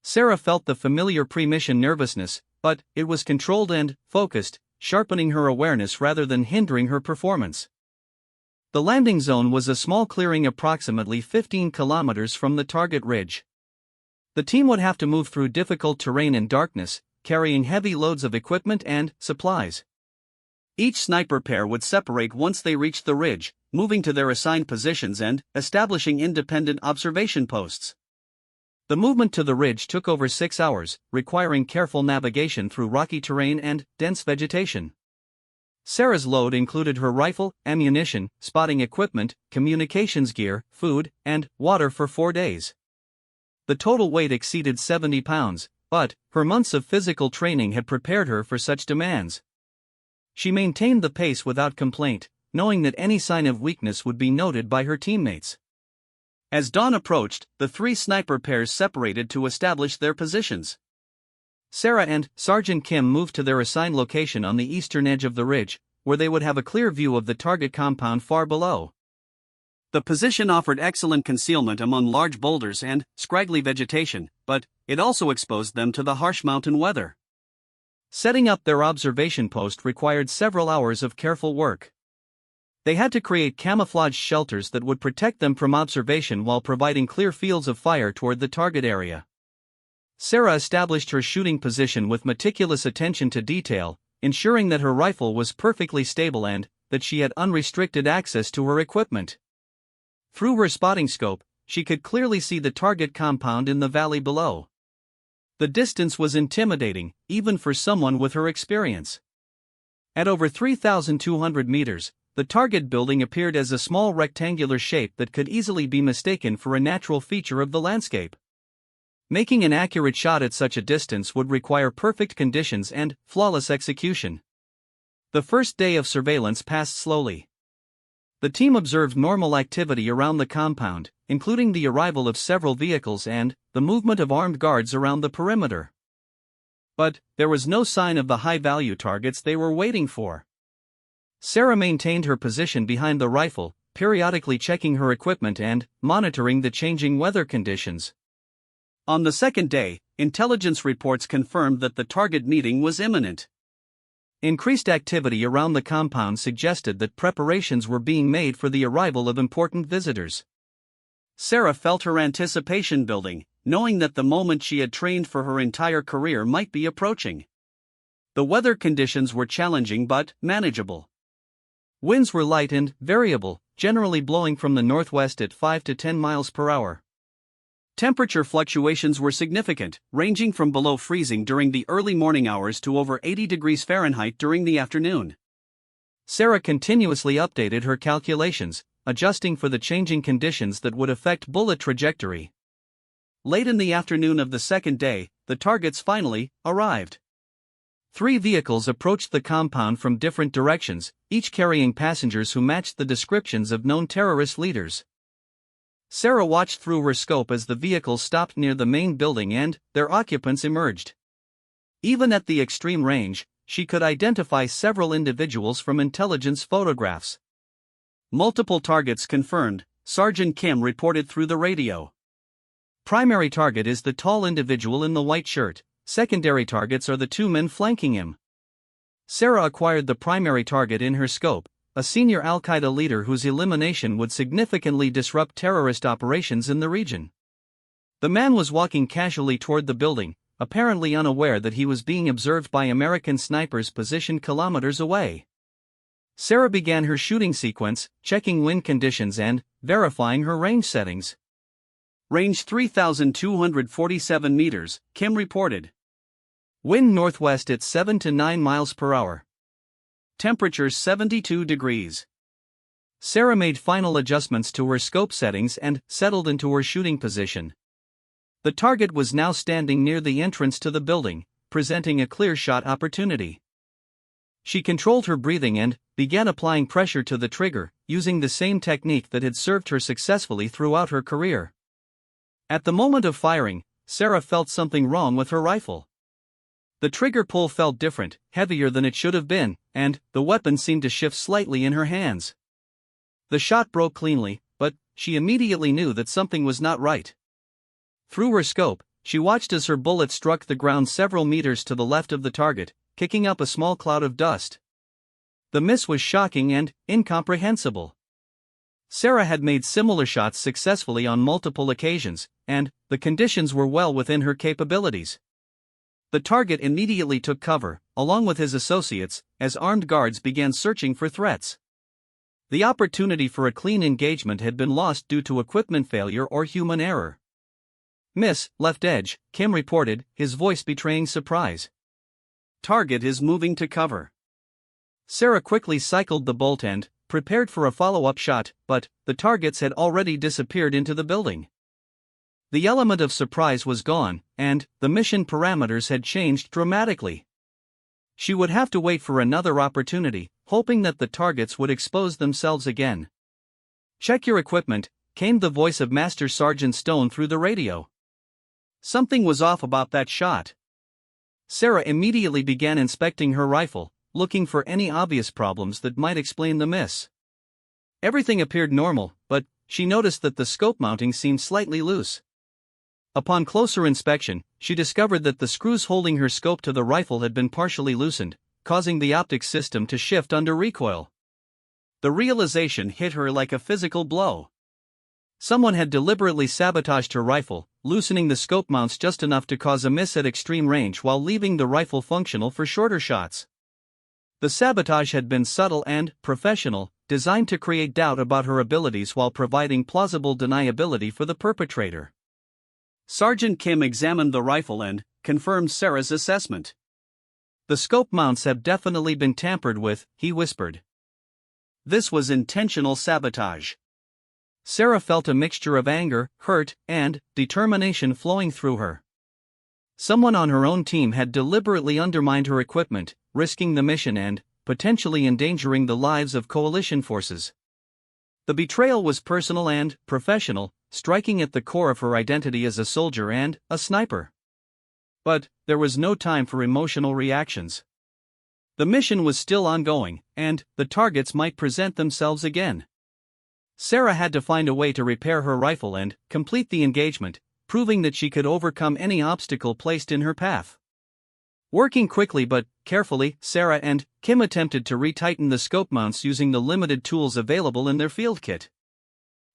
Sarah felt the familiar pre-mission nervousness, but it was controlled and focused, sharpening her awareness rather than hindering her performance. The landing zone was a small clearing approximately 15 kilometers from the target ridge. The team would have to move through difficult terrain in darkness, carrying heavy loads of equipment and supplies. Each sniper pair would separate once they reached the ridge, moving to their assigned positions and establishing independent observation posts. The movement to the ridge took over 6 hours, requiring careful navigation through rocky terrain and dense vegetation. Sarah's load included her rifle, ammunition, spotting equipment, communications gear, food, and water for 4 days. The total weight exceeded 70 pounds, but her months of physical training had prepared her for such demands. She maintained the pace without complaint, knowing that any sign of weakness would be noted by her teammates. As dawn approached, the 3 sniper pairs separated to establish their positions. Sarah and Sergeant Kim moved to their assigned location on the eastern edge of the ridge, where they would have a clear view of the target compound far below. The position offered excellent concealment among large boulders and scraggly vegetation, but it also exposed them to the harsh mountain weather. Setting up their observation post required several hours of careful work. They had to create camouflage shelters that would protect them from observation while providing clear fields of fire toward the target area. Sarah established her shooting position with meticulous attention to detail, ensuring that her rifle was perfectly stable and that she had unrestricted access to her equipment. Through her spotting scope, she could clearly see the target compound in the valley below. The distance was intimidating, even for someone with her experience. At over 3,200 meters, the target building appeared as a small rectangular shape that could easily be mistaken for a natural feature of the landscape. Making an accurate shot at such a distance would require perfect conditions and flawless execution. The first day of surveillance passed slowly. The team observed normal activity around the compound, including the arrival of several vehicles and the movement of armed guards around the perimeter. But there was no sign of the high-value targets they were waiting for. Sarah maintained her position behind the rifle, periodically checking her equipment and monitoring the changing weather conditions. On the second day, intelligence reports confirmed that the target meeting was imminent. Increased activity around the compound suggested that preparations were being made for the arrival of important visitors. Sarah felt her anticipation building, knowing that the moment she had trained for her entire career might be approaching. The weather conditions were challenging but manageable. Winds were light and variable, generally blowing from the northwest at 5 to 10 miles per hour. Temperature fluctuations were significant, ranging from below freezing during the early morning hours to over 80 degrees Fahrenheit during the afternoon. Sarah continuously updated her calculations, adjusting for the changing conditions that would affect bullet trajectory. Late in the afternoon of the second day, the targets finally arrived. 3 vehicles approached the compound from different directions, each carrying passengers who matched the descriptions of known terrorist leaders. Sarah watched through her scope as the vehicles stopped near the main building and their occupants emerged. Even at the extreme range, she could identify several individuals from intelligence photographs. Multiple targets confirmed, Sergeant Kim reported through the radio. Primary target is the tall individual in the white shirt, secondary targets are the 2 men flanking him. Sarah acquired the primary target in her scope, a senior al-Qaeda leader whose elimination would significantly disrupt terrorist operations in the region. The man was walking casually toward the building, apparently unaware that he was being observed by American snipers positioned kilometers away. Sarah began her shooting sequence, checking wind conditions and verifying her range settings. Range 3,247 meters, Kim reported. Wind northwest at 7 to 9 miles per hour. Temperature 72 degrees. Sarah made final adjustments to her scope settings and settled into her shooting position. The target was now standing near the entrance to the building, presenting a clear shot opportunity. She controlled her breathing and began applying pressure to the trigger, using the same technique that had served her successfully throughout her career. At the moment of firing, Sarah felt something wrong with her rifle. The trigger pull felt different, heavier than it should have been, and the weapon seemed to shift slightly in her hands. The shot broke cleanly, but she immediately knew that something was not right. Through her scope, she watched as her bullet struck the ground several meters to the left of the target, kicking up a small cloud of dust. The miss was shocking and incomprehensible. Sarah had made similar shots successfully on multiple occasions, and the conditions were well within her capabilities. The target immediately took cover, along with his associates, as armed guards began searching for threats. The opportunity for a clean engagement had been lost due to equipment failure or human error. Miss, left edge, Kim reported, his voice betraying surprise. Target is moving to cover. Sarah quickly cycled the bolt and prepared for a follow-up shot, but the targets had already disappeared into the building. The element of surprise was gone, and the mission parameters had changed dramatically. She would have to wait for another opportunity, hoping that the targets would expose themselves again. Check your equipment, came the voice of Master Sergeant Stone through the radio. Something was off about that shot. Sarah immediately began inspecting her rifle, looking for any obvious problems that might explain the miss. Everything appeared normal, but she noticed that the scope mounting seemed slightly loose. Upon closer inspection, she discovered that the screws holding her scope to the rifle had been partially loosened, causing the optics system to shift under recoil. The realization hit her like a physical blow. Someone had deliberately sabotaged her rifle, loosening the scope mounts just enough to cause a miss at extreme range while leaving the rifle functional for shorter shots. The sabotage had been subtle and professional, designed to create doubt about her abilities while providing plausible deniability for the perpetrator. Sergeant Kim examined the rifle and confirmed Sarah's assessment. The scope mounts have definitely been tampered with, he whispered. This was intentional sabotage. Sarah felt a mixture of anger, hurt, and determination flowing through her. Someone on her own team had deliberately undermined her equipment, risking the mission and potentially endangering the lives of coalition forces. The betrayal was personal and professional, striking at the core of her identity as a soldier and a sniper. But there was no time for emotional reactions. The mission was still ongoing, and the targets might present themselves again. Sarah had to find a way to repair her rifle and complete the engagement, proving that she could overcome any obstacle placed in her path. Working quickly but carefully, Sarah and Kim attempted to retighten the scope mounts using the limited tools available in their field kit.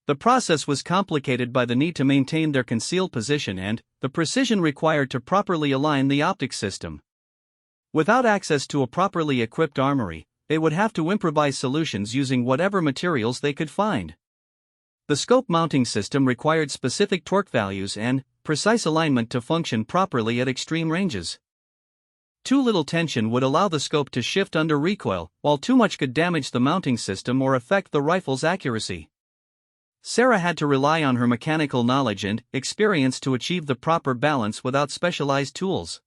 The process was complicated by the need to maintain their concealed position and the precision required to properly align the optics system. Without access to a properly equipped armory, they would have to improvise solutions using whatever materials they could find. The scope mounting system required specific torque values and precise alignment to function properly at extreme ranges. Too little tension would allow the scope to shift under recoil, while too much could damage the mounting system or affect the rifle's accuracy. Sarah had to rely on her mechanical knowledge and experience to achieve the proper balance without specialized tools.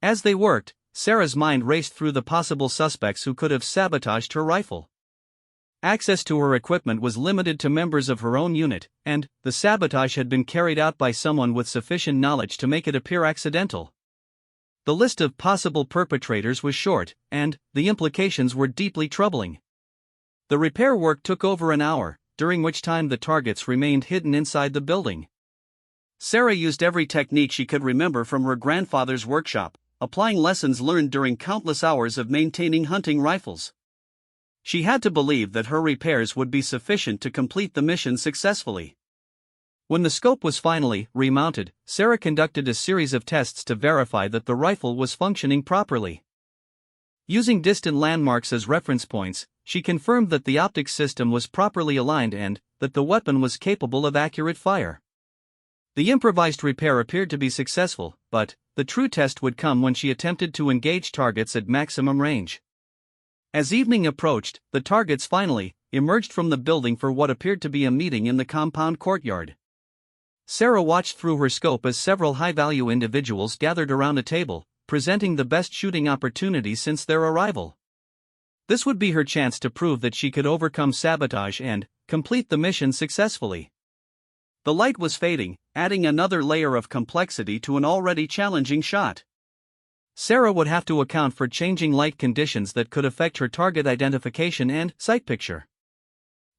As they worked, Sarah's mind raced through the possible suspects who could have sabotaged her rifle. Access to her equipment was limited to members of her own unit, and the sabotage had been carried out by someone with sufficient knowledge to make it appear accidental. The list of possible perpetrators was short, and the implications were deeply troubling. The repair work took over an hour, during which time the targets remained hidden inside the building. Sarah used every technique she could remember from her grandfather's workshop, applying lessons learned during countless hours of maintaining hunting rifles. She had to believe that her repairs would be sufficient to complete the mission successfully. When the scope was finally remounted, Sarah conducted a series of tests to verify that the rifle was functioning properly. Using distant landmarks as reference points, she confirmed that the optics system was properly aligned and that the weapon was capable of accurate fire. The improvised repair appeared to be successful, but the true test would come when she attempted to engage targets at maximum range. As evening approached, the targets finally emerged from the building for what appeared to be a meeting in the compound courtyard. Sarah watched through her scope as several high-value individuals gathered around a table, presenting the best shooting opportunity since their arrival. This would be her chance to prove that she could overcome sabotage and complete the mission successfully. The light was fading, adding another layer of complexity to an already challenging shot. Sarah would have to account for changing light conditions that could affect her target identification and sight picture.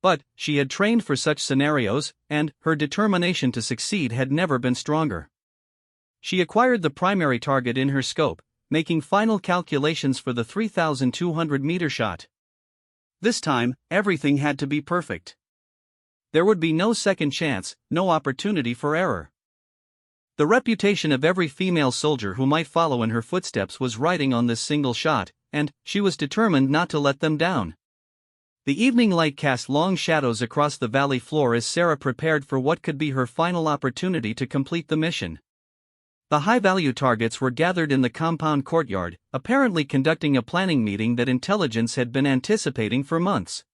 But she had trained for such scenarios, and her determination to succeed had never been stronger. She acquired the primary target in her scope, making final calculations for the 3,200-meter shot. This time, everything had to be perfect. There would be no second chance, no opportunity for error. The reputation of every female soldier who might follow in her footsteps was riding on this single shot, and she was determined not to let them down. The evening light cast long shadows across the valley floor as Sarah prepared for what could be her final opportunity to complete the mission. The high-value targets were gathered in the compound courtyard, apparently conducting a planning meeting that intelligence had been anticipating for months.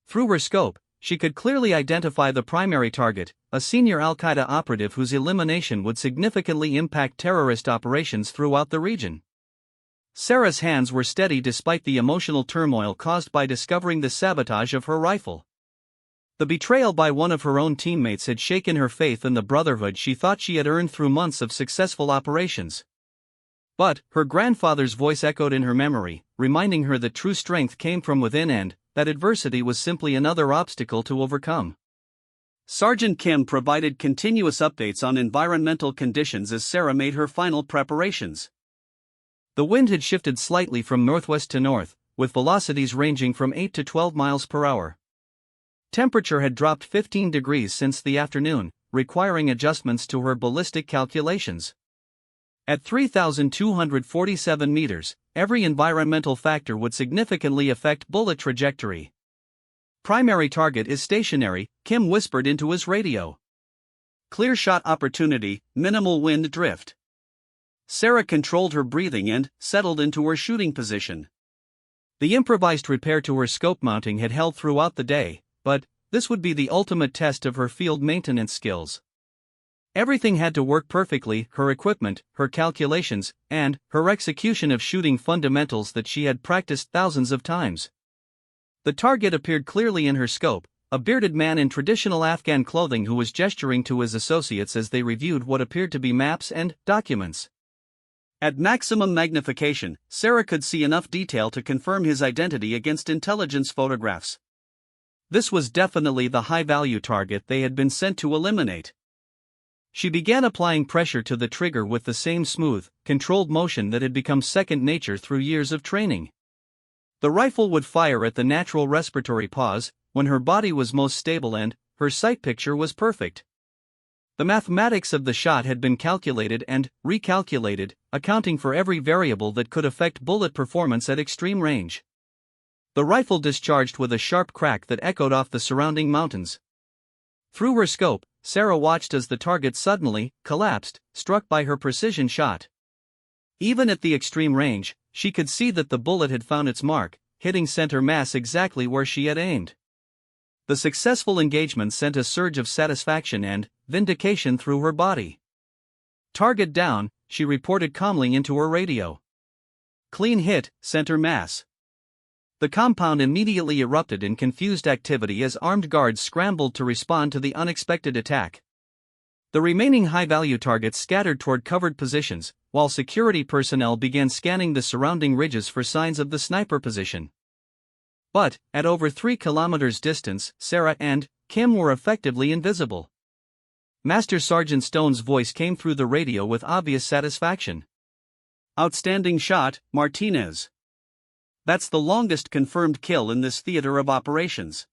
Through her scope, she could clearly identify the primary target, a senior al-Qaeda operative whose elimination would significantly impact terrorist operations throughout the region. Sarah's hands were steady despite the emotional turmoil caused by discovering the sabotage of her rifle. The betrayal by one of her own teammates had shaken her faith in the brotherhood she thought she had earned through months of successful operations. But her grandfather's voice echoed in her memory, reminding her that true strength came from within and that adversity was simply another obstacle to overcome. Sergeant Kim provided continuous updates on environmental conditions as Sarah made her final preparations. The wind had shifted slightly from northwest to north, with velocities ranging from 8 to 12 miles per hour. Temperature had dropped 15 degrees since the afternoon, requiring adjustments to her ballistic calculations. At 3,247 meters, every environmental factor would significantly affect bullet trajectory. Primary target is stationary, Kim whispered into his radio. Clear shot opportunity, minimal wind drift. Sarah controlled her breathing and settled into her shooting position. The improvised repair to her scope mounting had held throughout the day, but this would be the ultimate test of her field maintenance skills. Everything had to work perfectly: her equipment, her calculations, and her execution of shooting fundamentals that she had practiced thousands of times. The target appeared clearly in her scope, a bearded man in traditional Afghan clothing who was gesturing to his associates as they reviewed what appeared to be maps and documents. At maximum magnification, Sarah could see enough detail to confirm his identity against intelligence photographs. This was definitely the high-value target they had been sent to eliminate. She began applying pressure to the trigger with the same smooth, controlled motion that had become second nature through years of training. The rifle would fire at the natural respiratory pause, when her body was most stable and her sight picture was perfect. The mathematics of the shot had been calculated and recalculated, accounting for every variable that could affect bullet performance at extreme range. The rifle discharged with a sharp crack that echoed off the surrounding mountains. Through her scope, Sarah watched as the target suddenly collapsed, struck by her precision shot. Even at the extreme range, she could see that the bullet had found its mark, hitting center mass exactly where she had aimed. The successful engagement sent a surge of satisfaction and vindication through her body. "Target down," she reported calmly into her radio. "Clean hit, center mass." The compound immediately erupted in confused activity as armed guards scrambled to respond to the unexpected attack. The remaining high-value targets scattered toward covered positions, while security personnel began scanning the surrounding ridges for signs of the sniper position. But, at over 3 kilometers distance, Sarah and Kim were effectively invisible. Master Sergeant Stone's voice came through the radio with obvious satisfaction. "Outstanding shot, Martinez. That's the longest confirmed kill in this theater of operations."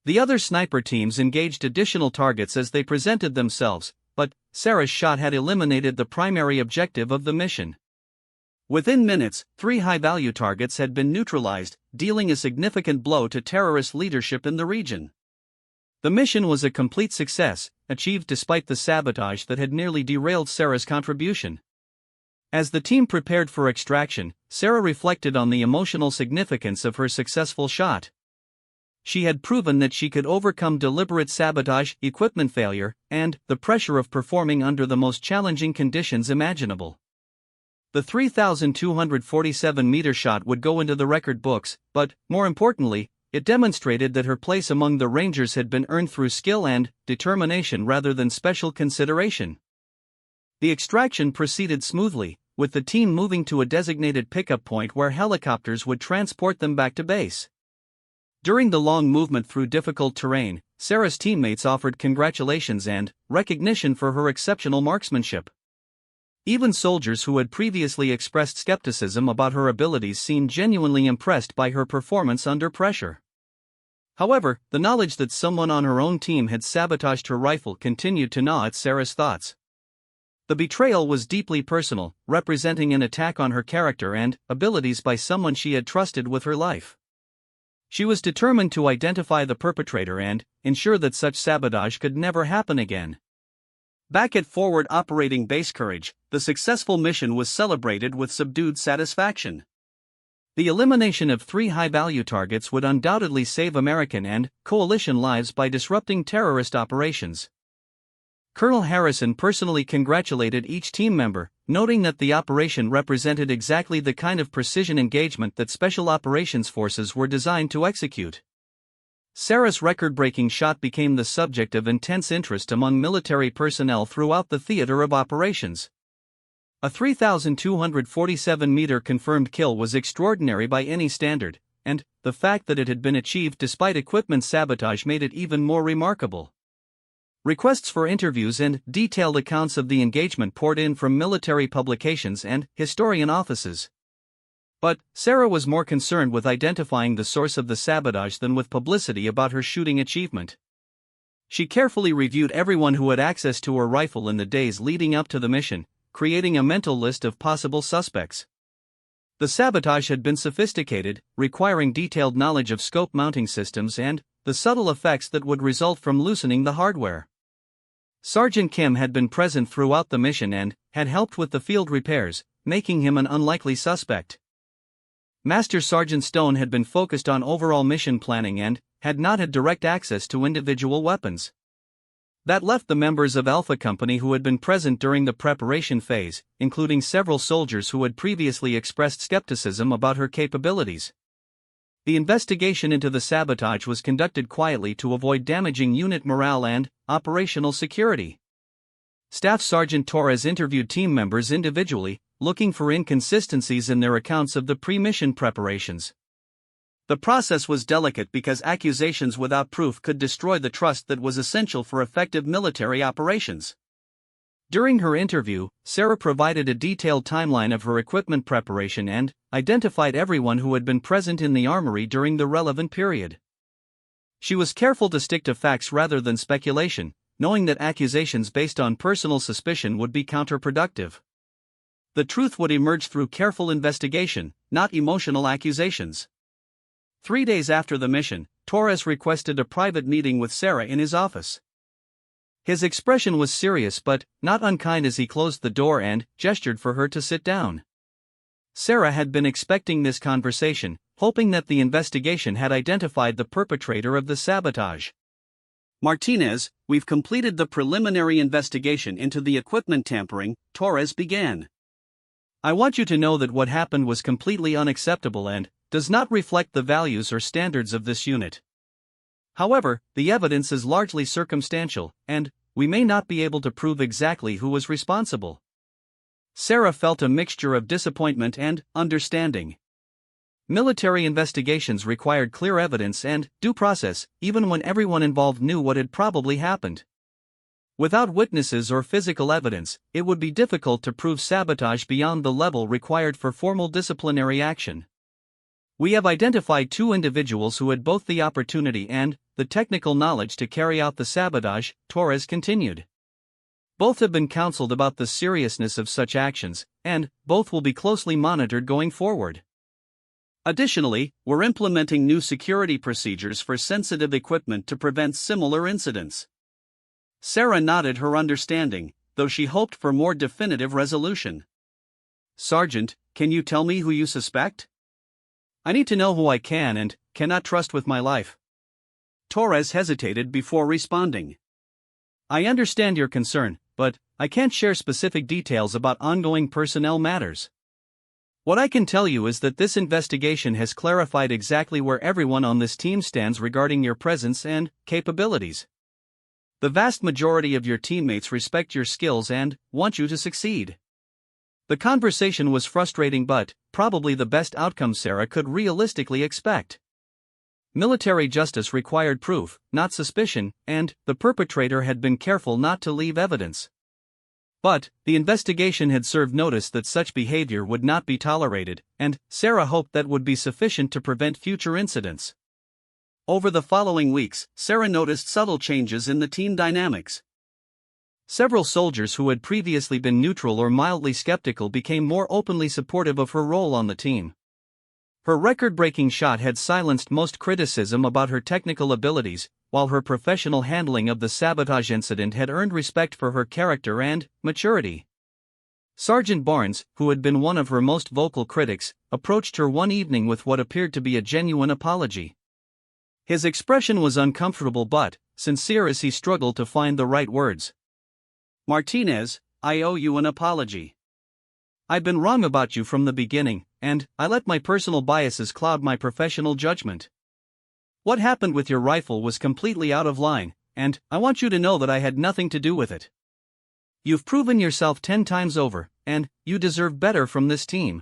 The other sniper teams engaged additional targets as they presented themselves, but Sarah's shot had eliminated the primary objective of the mission. Within minutes, 3 high-value targets had been neutralized, dealing a significant blow to terrorist leadership in the region. The mission was a complete success, achieved despite the sabotage that had nearly derailed Sarah's contribution. As the team prepared for extraction, Sarah reflected on the emotional significance of her successful shot. She had proven that she could overcome deliberate sabotage, equipment failure, and the pressure of performing under the most challenging conditions imaginable. The 3,247-meter shot would go into the record books, but, more importantly, it demonstrated that her place among the Rangers had been earned through skill and determination rather than special consideration. The extraction proceeded smoothly, with the team moving to a designated pickup point where helicopters would transport them back to base. During the long movement through difficult terrain, Sarah's teammates offered congratulations and recognition for her exceptional marksmanship. Even soldiers who had previously expressed skepticism about her abilities seemed genuinely impressed by her performance under pressure. However, the knowledge that someone on her own team had sabotaged her rifle continued to gnaw at Sarah's thoughts. The betrayal was deeply personal, representing an attack on her character and abilities by someone she had trusted with her life. She was determined to identify the perpetrator and ensure that such sabotage could never happen again. Back at Forward Operating Base Courage, the successful mission was celebrated with subdued satisfaction. The elimination of 3 high-value targets would undoubtedly save American and coalition lives by disrupting terrorist operations. Colonel Harrison personally congratulated each team member, noting that the operation represented exactly the kind of precision engagement that Special Operations Forces were designed to execute. Sarah's record-breaking shot became the subject of intense interest among military personnel throughout the theater of operations. A 3,247-meter confirmed kill was extraordinary by any standard, and the fact that it had been achieved despite equipment sabotage made it even more remarkable. Requests for interviews and detailed accounts of the engagement poured in from military publications and historian offices. But Sarah was more concerned with identifying the source of the sabotage than with publicity about her shooting achievement. She carefully reviewed everyone who had access to her rifle in the days leading up to the mission, creating a mental list of possible suspects. The sabotage had been sophisticated, requiring detailed knowledge of scope mounting systems and the subtle effects that would result from loosening the hardware. Sergeant Kim had been present throughout the mission and had helped with the field repairs, making him an unlikely suspect. Master Sergeant Stone had been focused on overall mission planning and had not had direct access to individual weapons. That left the members of Alpha Company who had been present during the preparation phase, including several soldiers who had previously expressed skepticism about her capabilities. The investigation into the sabotage was conducted quietly to avoid damaging unit morale and operational security. Staff Sergeant Torres interviewed team members individually, looking for inconsistencies in their accounts of the pre-mission preparations. The process was delicate because accusations without proof could destroy the trust that was essential for effective military operations. During her interview, Sarah provided a detailed timeline of her equipment preparation and identified everyone who had been present in the armory during the relevant period. She was careful to stick to facts rather than speculation, knowing that accusations based on personal suspicion would be counterproductive. The truth would emerge through careful investigation, not emotional accusations. 3 days after the mission, Torres requested a private meeting with Sarah in his office. His expression was serious but not unkind as he closed the door and gestured for her to sit down. Sarah had been expecting this conversation, hoping that the investigation had identified the perpetrator of the sabotage. Martinez, we've completed the preliminary investigation into the equipment tampering, Torres began. I want you to know that what happened was completely unacceptable and does not reflect the values or standards of this unit. However, the evidence is largely circumstantial, and we may not be able to prove exactly who was responsible. Sarah felt a mixture of disappointment and understanding. Military investigations required clear evidence and due process, even when everyone involved knew what had probably happened. Without witnesses or physical evidence, it would be difficult to prove sabotage beyond the level required for formal disciplinary action. We have identified 2 individuals who had both the opportunity and the technical knowledge to carry out the sabotage, Torres continued. Both have been counseled about the seriousness of such actions, and both will be closely monitored going forward. Additionally, we're implementing new security procedures for sensitive equipment to prevent similar incidents. Sarah nodded her understanding, though she hoped for more definitive resolution. Sergeant, can you tell me who you suspect? I need to know who I can and cannot trust with my life. Torres hesitated before responding. I understand your concern, but I can't share specific details about ongoing personnel matters. What I can tell you is that this investigation has clarified exactly where everyone on this team stands regarding your presence and capabilities. The vast majority of your teammates respect your skills and want you to succeed. The conversation was frustrating but probably the best outcome Sarah could realistically expect. Military justice required proof, not suspicion, and the perpetrator had been careful not to leave evidence. But the investigation had served notice that such behavior would not be tolerated, and Sarah hoped that would be sufficient to prevent future incidents. Over the following weeks, Sarah noticed subtle changes in the team dynamics. Several soldiers who had previously been neutral or mildly skeptical became more openly supportive of her role on the team. Her record-breaking shot had silenced most criticism about her technical abilities, while her professional handling of the sabotage incident had earned respect for her character and maturity. Sergeant Barnes, who had been one of her most vocal critics, approached her one evening with what appeared to be a genuine apology. His expression was uncomfortable but sincere as he struggled to find the right words. Martinez, I owe you an apology. I've been wrong about you from the beginning, and I let my personal biases cloud my professional judgment. What happened with your rifle was completely out of line, and I want you to know that I had nothing to do with it. You've proven yourself 10 times over, and you deserve better from this team.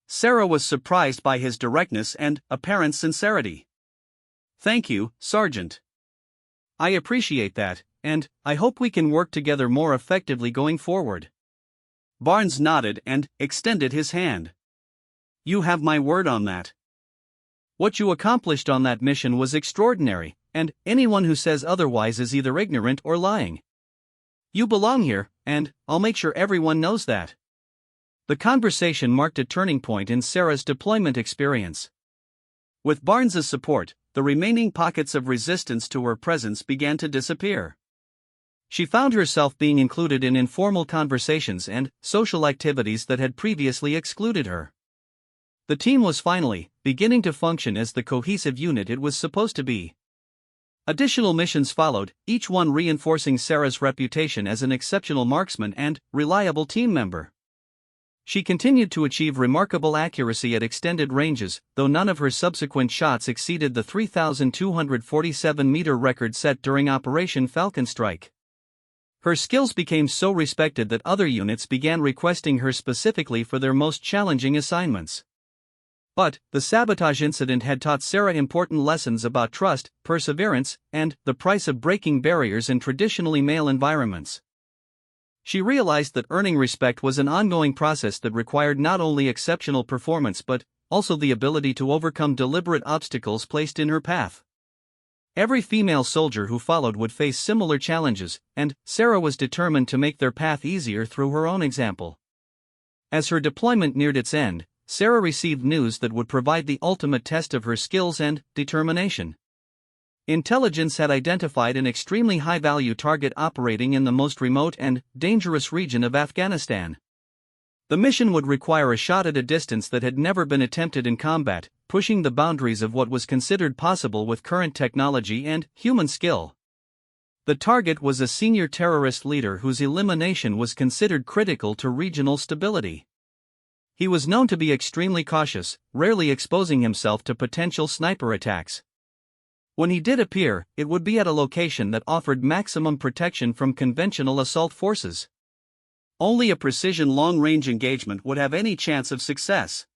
Sarah was surprised by his directness and apparent sincerity. Thank you, Sergeant. I appreciate that, and I hope we can work together more effectively going forward. Barnes nodded and extended his hand. You have my word on that. What you accomplished on that mission was extraordinary, and anyone who says otherwise is either ignorant or lying. You belong here, and I'll make sure everyone knows that. The conversation marked a turning point in Sarah's deployment experience. With Barnes's support, the remaining pockets of resistance to her presence began to disappear. She found herself being included in informal conversations and social activities that had previously excluded her. The team was finally beginning to function as the cohesive unit it was supposed to be. Additional missions followed, each one reinforcing Sarah's reputation as an exceptional marksman and reliable team member. She continued to achieve remarkable accuracy at extended ranges, though none of her subsequent shots exceeded the 3,247-meter record set during Operation Falcon Strike. Her skills became so respected that other units began requesting her specifically for their most challenging assignments. But the sabotage incident had taught Sarah important lessons about trust, perseverance, and the price of breaking barriers in traditionally male environments. She realized that earning respect was an ongoing process that required not only exceptional performance but also the ability to overcome deliberate obstacles placed in her path. Every female soldier who followed would face similar challenges, and Sarah was determined to make their path easier through her own example. As her deployment neared its end, Sarah received news that would provide the ultimate test of her skills and determination. Intelligence had identified an extremely high-value target operating in the most remote and dangerous region of Afghanistan. The mission would require a shot at a distance that had never been attempted in combat, pushing the boundaries of what was considered possible with current technology and human skill. The target was a senior terrorist leader whose elimination was considered critical to regional stability. He was known to be extremely cautious, rarely exposing himself to potential sniper attacks. When he did appear, it would be at a location that offered maximum protection from conventional assault forces. Only a precision long-range engagement would have any chance of success.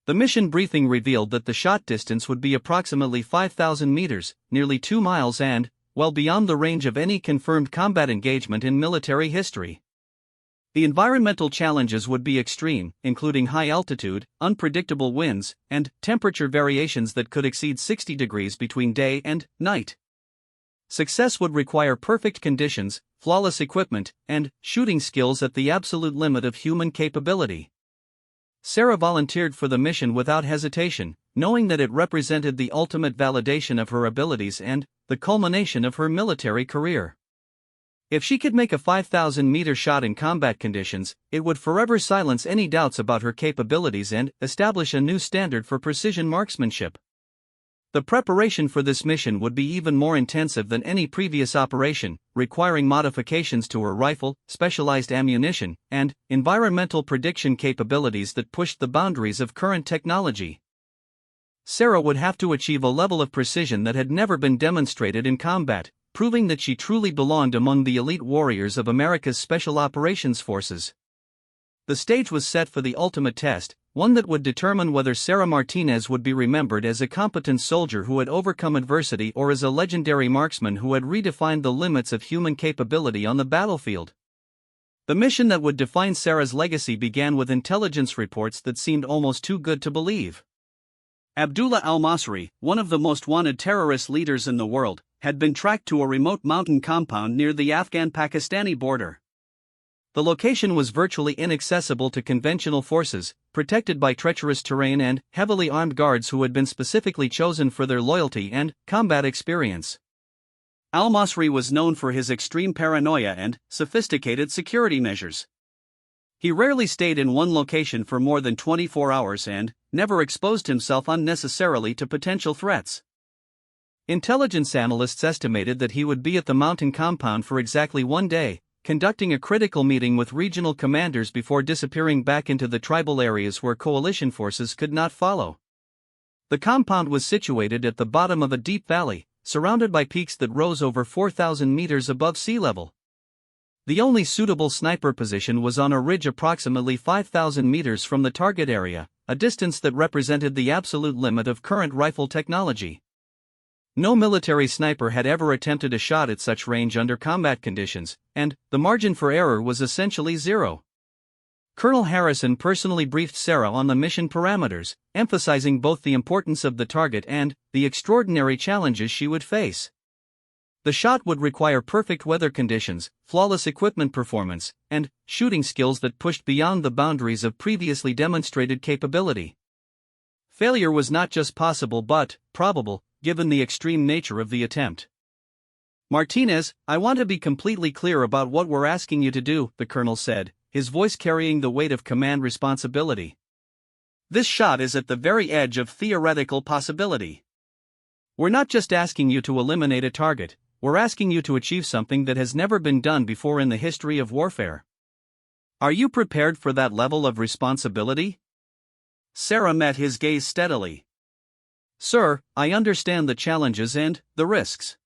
The mission briefing revealed that the shot distance would be approximately 5,000 meters, nearly 2 miles and, well beyond the range of any confirmed combat engagement in military history. The environmental challenges would be extreme, including high altitude, unpredictable winds, and temperature variations that could exceed 60 degrees between day and night. Success would require perfect conditions, flawless equipment, and shooting skills at the absolute limit of human capability. Sarah volunteered for the mission without hesitation, knowing that it represented the ultimate validation of her abilities and the culmination of her military career. If she could make a 5,000-meter shot in combat conditions, it would forever silence any doubts about her capabilities and establish a new standard for precision marksmanship. The preparation for this mission would be even more intensive than any previous operation, requiring modifications to her rifle, specialized ammunition, and environmental prediction capabilities that pushed the boundaries of current technology. Sarah would have to achieve a level of precision that had never been demonstrated in combat, proving that she truly belonged among the elite warriors of America's Special Operations Forces. The stage was set for the ultimate test, one that would determine whether Sarah Martinez would be remembered as a competent soldier who had overcome adversity or as a legendary marksman who had redefined the limits of human capability on the battlefield. The mission that would define Sarah's legacy began with intelligence reports that seemed almost too good to believe. Abdullah al-Masri, one of the most wanted terrorist leaders in the world, had been tracked to a remote mountain compound near the Afghan-Pakistani border. The location was virtually inaccessible to conventional forces, protected by treacherous terrain and heavily armed guards who had been specifically chosen for their loyalty and combat experience. Al-Masri was known for his extreme paranoia and sophisticated security measures. He rarely stayed in one location for more than 24 hours and never exposed himself unnecessarily to potential threats. Intelligence analysts estimated that he would be at the mountain compound for exactly 1 day, conducting a critical meeting with regional commanders before disappearing back into the tribal areas where coalition forces could not follow. The compound was situated at the bottom of a deep valley, surrounded by peaks that rose over 4,000 meters above sea level. The only suitable sniper position was on a ridge approximately 5,000 meters from the target area, a distance that represented the absolute limit of current rifle technology. No military sniper had ever attempted a shot at such range under combat conditions, and the margin for error was essentially zero. Colonel Harrison personally briefed Sarah on the mission parameters, emphasizing both the importance of the target and the extraordinary challenges she would face. The shot would require perfect weather conditions, flawless equipment performance, and shooting skills that pushed beyond the boundaries of previously demonstrated capability. Failure was not just possible but probable, given the extreme nature of the attempt. "Martinez, I want to be completely clear about what we're asking you to do," the colonel said, his voice carrying the weight of command responsibility. "This shot is at the very edge of theoretical possibility. We're not just asking you to eliminate a target, we're asking you to achieve something that has never been done before in the history of warfare. Are you prepared for that level of responsibility?" Sarah met his gaze steadily. "Sir, I understand the challenges and the risks.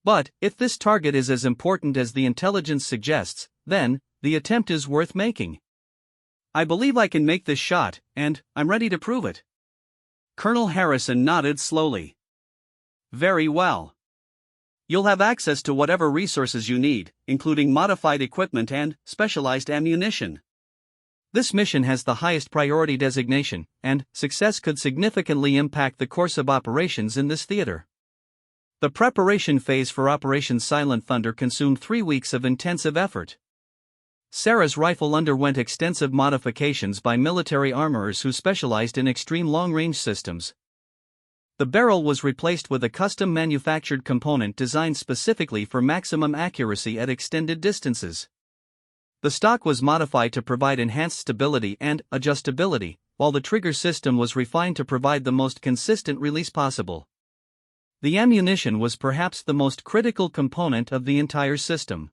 But, if this target is as important as the intelligence suggests, then the attempt is worth making. I believe I can make this shot, and I'm ready to prove it." Colonel Harrison nodded slowly. "Very well. You'll have access to whatever resources you need, including modified equipment and specialized ammunition. This mission has the highest priority designation, and success could significantly impact the course of operations in this theater." The preparation phase for Operation Silent Thunder consumed 3 weeks of intensive effort. Sarah's rifle underwent extensive modifications by military armorers who specialized in extreme long-range systems. The barrel was replaced with a custom-manufactured component designed specifically for maximum accuracy at extended distances. The stock was modified to provide enhanced stability and adjustability, while the trigger system was refined to provide the most consistent release possible. The ammunition was perhaps the most critical component of the entire system.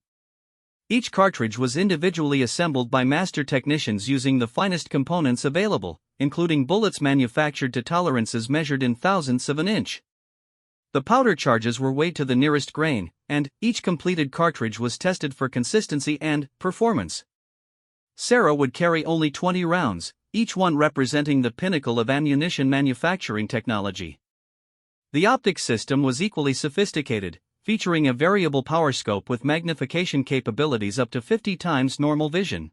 Each cartridge was individually assembled by master technicians using the finest components available, including bullets manufactured to tolerances measured in thousandths of an inch. The powder charges were weighed to the nearest grain, and each completed cartridge was tested for consistency and performance. Sarah would carry only 20 rounds, each one representing the pinnacle of ammunition manufacturing technology. The optics system was equally sophisticated, featuring a variable power scope with magnification capabilities up to 50 times normal vision.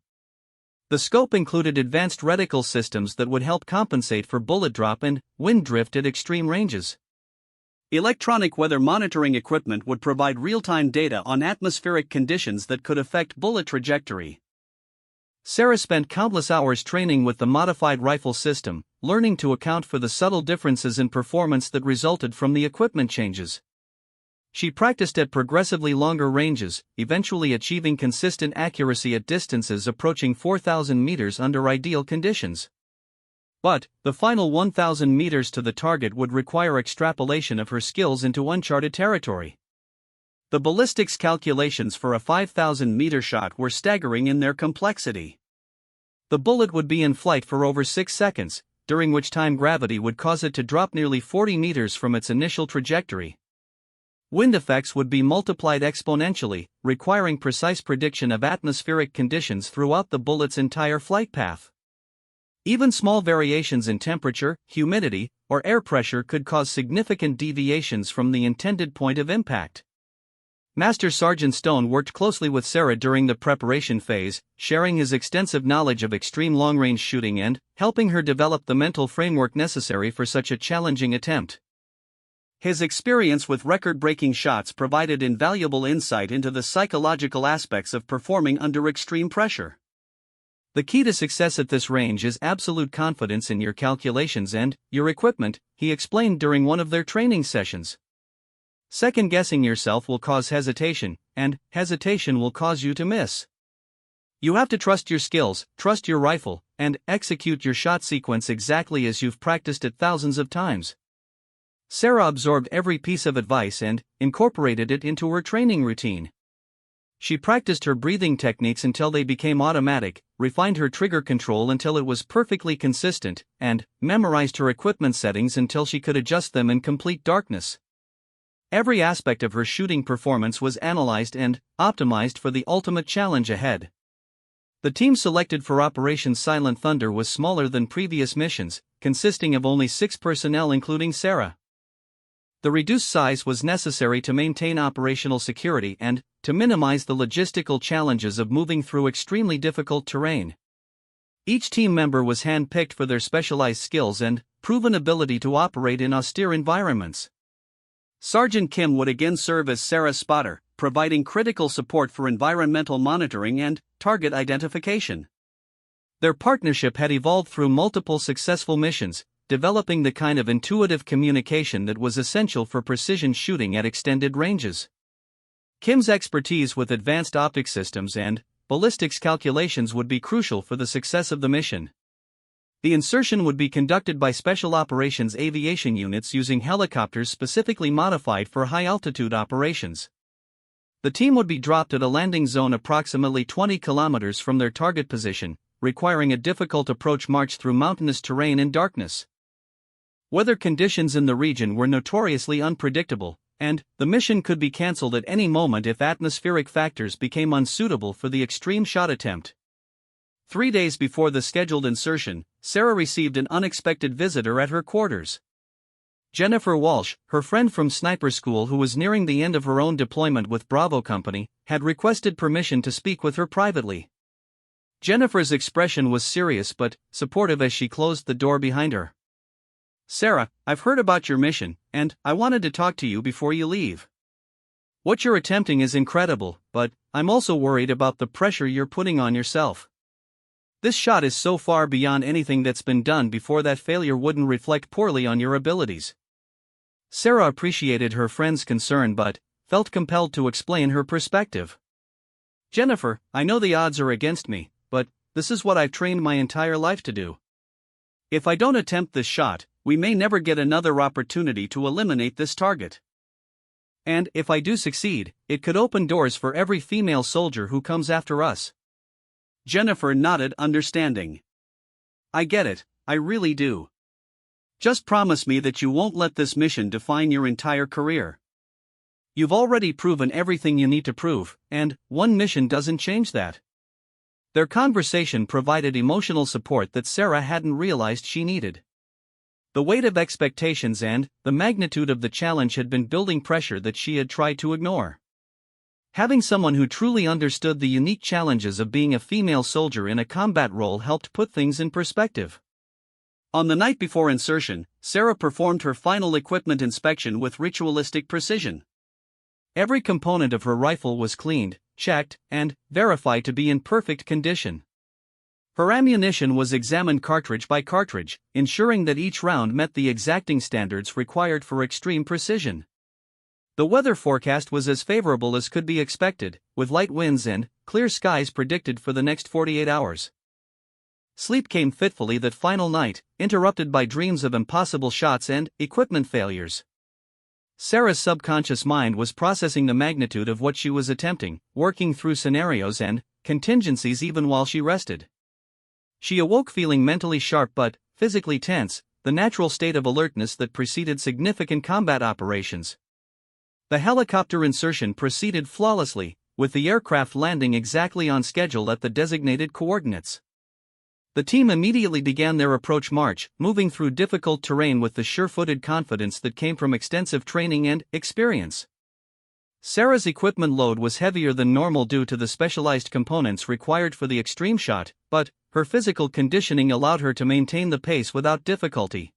The scope included advanced reticle systems that would help compensate for bullet drop and wind drift at extreme ranges. Electronic weather monitoring equipment would provide real-time data on atmospheric conditions that could affect bullet trajectory. Sarah spent countless hours training with the modified rifle system, learning to account for the subtle differences in performance that resulted from the equipment changes. She practiced at progressively longer ranges, eventually achieving consistent accuracy at distances approaching 4,000 meters under ideal conditions. But, the final 1,000 meters to the target would require extrapolation of her skills into uncharted territory. The ballistics calculations for a 5,000-meter shot were staggering in their complexity. The bullet would be in flight for over 6 seconds, during which time gravity would cause it to drop nearly 40 meters from its initial trajectory. Wind effects would be multiplied exponentially, requiring precise prediction of atmospheric conditions throughout the bullet's entire flight path. Even small variations in temperature, humidity, or air pressure could cause significant deviations from the intended point of impact. Master Sergeant Stone worked closely with Sarah during the preparation phase, sharing his extensive knowledge of extreme long-range shooting and helping her develop the mental framework necessary for such a challenging attempt. His experience with record-breaking shots provided invaluable insight into the psychological aspects of performing under extreme pressure. The key to success at this range is absolute confidence in your calculations and your equipment, he explained during one of their training sessions. Second-guessing yourself will cause hesitation, and hesitation will cause you to miss. You have to trust your skills, trust your rifle, and execute your shot sequence exactly as you've practiced it thousands of times. Sarah absorbed every piece of advice and incorporated it into her training routine. She practiced her breathing techniques until they became automatic, refined her trigger control until it was perfectly consistent, and memorized her equipment settings until she could adjust them in complete darkness. Every aspect of her shooting performance was analyzed and optimized for the ultimate challenge ahead. The team selected for Operation Silent Thunder was smaller than previous missions, consisting of only 6 personnel including Sarah. The reduced size was necessary to maintain operational security and to minimize the logistical challenges of moving through extremely difficult terrain. Each team member was hand-picked for their specialized skills and proven ability to operate in austere environments. Sergeant Kim would again serve as Sarah's spotter, providing critical support for environmental monitoring and target identification. Their partnership had evolved through multiple successful missions, developing the kind of intuitive communication that was essential for precision shooting at extended ranges. Kim's expertise with advanced optic systems and ballistics calculations would be crucial for the success of the mission. The insertion would be conducted by Special Operations Aviation units using helicopters specifically modified for high-altitude operations. The team would be dropped at a landing zone approximately 20 kilometers from their target position, requiring a difficult approach march through mountainous terrain in darkness. Weather conditions in the region were notoriously unpredictable, and the mission could be cancelled at any moment if atmospheric factors became unsuitable for the extreme shot attempt. 3 days before the scheduled insertion, Sarah received an unexpected visitor at her quarters. Jennifer Walsh, her friend from sniper school who was nearing the end of her own deployment with Bravo Company, had requested permission to speak with her privately. Jennifer's expression was serious but supportive as she closed the door behind her. "Sarah, I've heard about your mission, and I wanted to talk to you before you leave. What you're attempting is incredible, but I'm also worried about the pressure you're putting on yourself. This shot is so far beyond anything that's been done before that failure wouldn't reflect poorly on your abilities." Sarah appreciated her friend's concern but felt compelled to explain her perspective. "Jennifer, I know the odds are against me, but this is what I've trained my entire life to do. If I don't attempt this shot, we may never get another opportunity to eliminate this target. And if I do succeed, it could open doors for every female soldier who comes after us." Jennifer nodded, understanding. "I get it, I really do. Just promise me that you won't let this mission define your entire career. You've already proven everything you need to prove, and one mission doesn't change that." Their conversation provided emotional support that Sarah hadn't realized she needed. The weight of expectations and the magnitude of the challenge had been building pressure that she had tried to ignore. Having someone who truly understood the unique challenges of being a female soldier in a combat role helped put things in perspective. On the night before insertion, Sarah performed her final equipment inspection with ritualistic precision. Every component of her rifle was cleaned, checked, and verified to be in perfect condition. Her ammunition was examined cartridge by cartridge, ensuring that each round met the exacting standards required for extreme precision. The weather forecast was as favorable as could be expected, with light winds and clear skies predicted for the next 48 hours. Sleep came fitfully that final night, interrupted by dreams of impossible shots and equipment failures. Sarah's subconscious mind was processing the magnitude of what she was attempting, working through scenarios and contingencies even while she rested. She awoke feeling mentally sharp but physically tense, the natural state of alertness that preceded significant combat operations. The helicopter insertion proceeded flawlessly, with the aircraft landing exactly on schedule at the designated coordinates. The team immediately began their approach march, moving through difficult terrain with the sure-footed confidence that came from extensive training and experience. Sarah's equipment load was heavier than normal due to the specialized components required for the extreme shot, but her physical conditioning allowed her to maintain the pace without difficulty.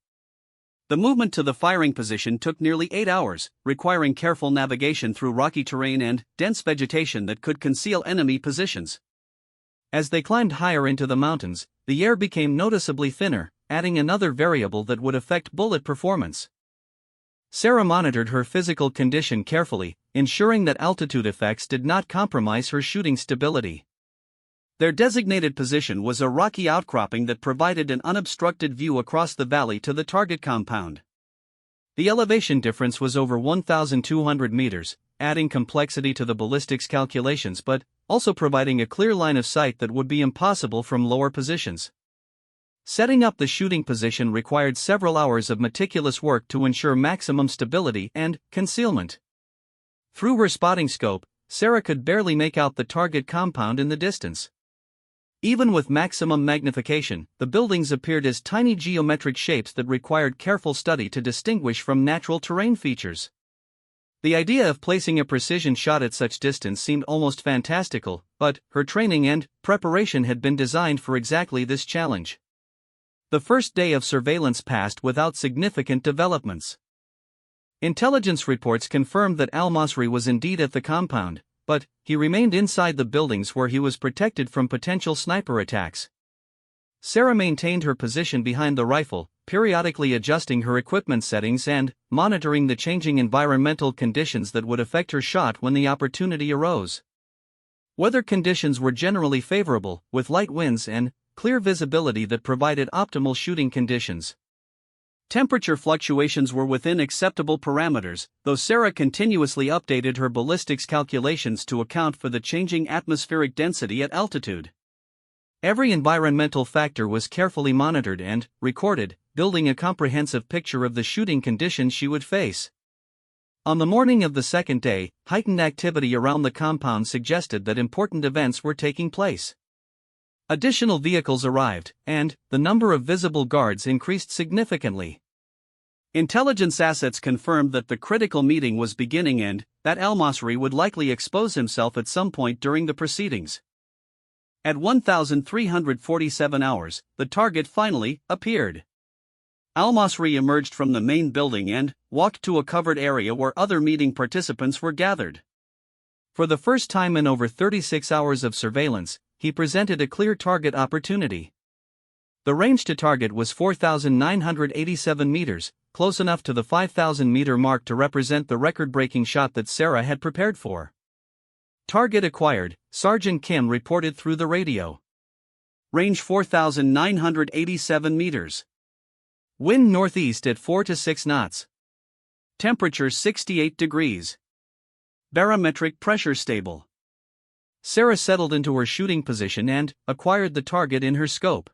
The movement to the firing position took nearly 8 hours, requiring careful navigation through rocky terrain and dense vegetation that could conceal enemy positions. As they climbed higher into the mountains, the air became noticeably thinner, adding another variable that would affect bullet performance. Sarah monitored her physical condition carefully, ensuring that altitude effects did not compromise her shooting stability. Their designated position was a rocky outcropping that provided an unobstructed view across the valley to the target compound. The elevation difference was over 1,200 meters, adding complexity to the ballistics calculations but also providing a clear line of sight that would be impossible from lower positions. Setting up the shooting position required several hours of meticulous work to ensure maximum stability and concealment. Through her spotting scope, Sarah could barely make out the target compound in the distance. Even with maximum magnification, the buildings appeared as tiny geometric shapes that required careful study to distinguish from natural terrain features. The idea of placing a precision shot at such distance seemed almost fantastical, but her training and preparation had been designed for exactly this challenge. The first day of surveillance passed without significant developments. Intelligence reports confirmed that Al-Masri was indeed at the compound, but he remained inside the buildings where he was protected from potential sniper attacks. Sarah maintained her position behind the rifle, periodically adjusting her equipment settings and monitoring the changing environmental conditions that would affect her shot when the opportunity arose. Weather conditions were generally favorable, with light winds and clear visibility that provided optimal shooting conditions. Temperature fluctuations were within acceptable parameters, though Sarah continuously updated her ballistics calculations to account for the changing atmospheric density at altitude. Every environmental factor was carefully monitored and recorded, building a comprehensive picture of the shooting conditions she would face. On the morning of the second day, heightened activity around the compound suggested that important events were taking place. Additional vehicles arrived, and the number of visible guards increased significantly. Intelligence assets confirmed that the critical meeting was beginning and that Al-Masri would likely expose himself at some point during the proceedings. At 1,347 hours, the target finally appeared. Al-Masri emerged from the main building and walked to a covered area where other meeting participants were gathered. For the first time in over 36 hours of surveillance, he presented a clear target opportunity. The range to target was 4,987 meters, close enough to the 5,000-meter mark to represent the record-breaking shot that Sarah had prepared for. Target acquired, Sergeant Kim reported through the radio. Range 4,987 meters. Wind northeast at 4 to 6 knots. Temperature 68 degrees. Barometric pressure stable. Sarah settled into her shooting position and acquired the target in her scope.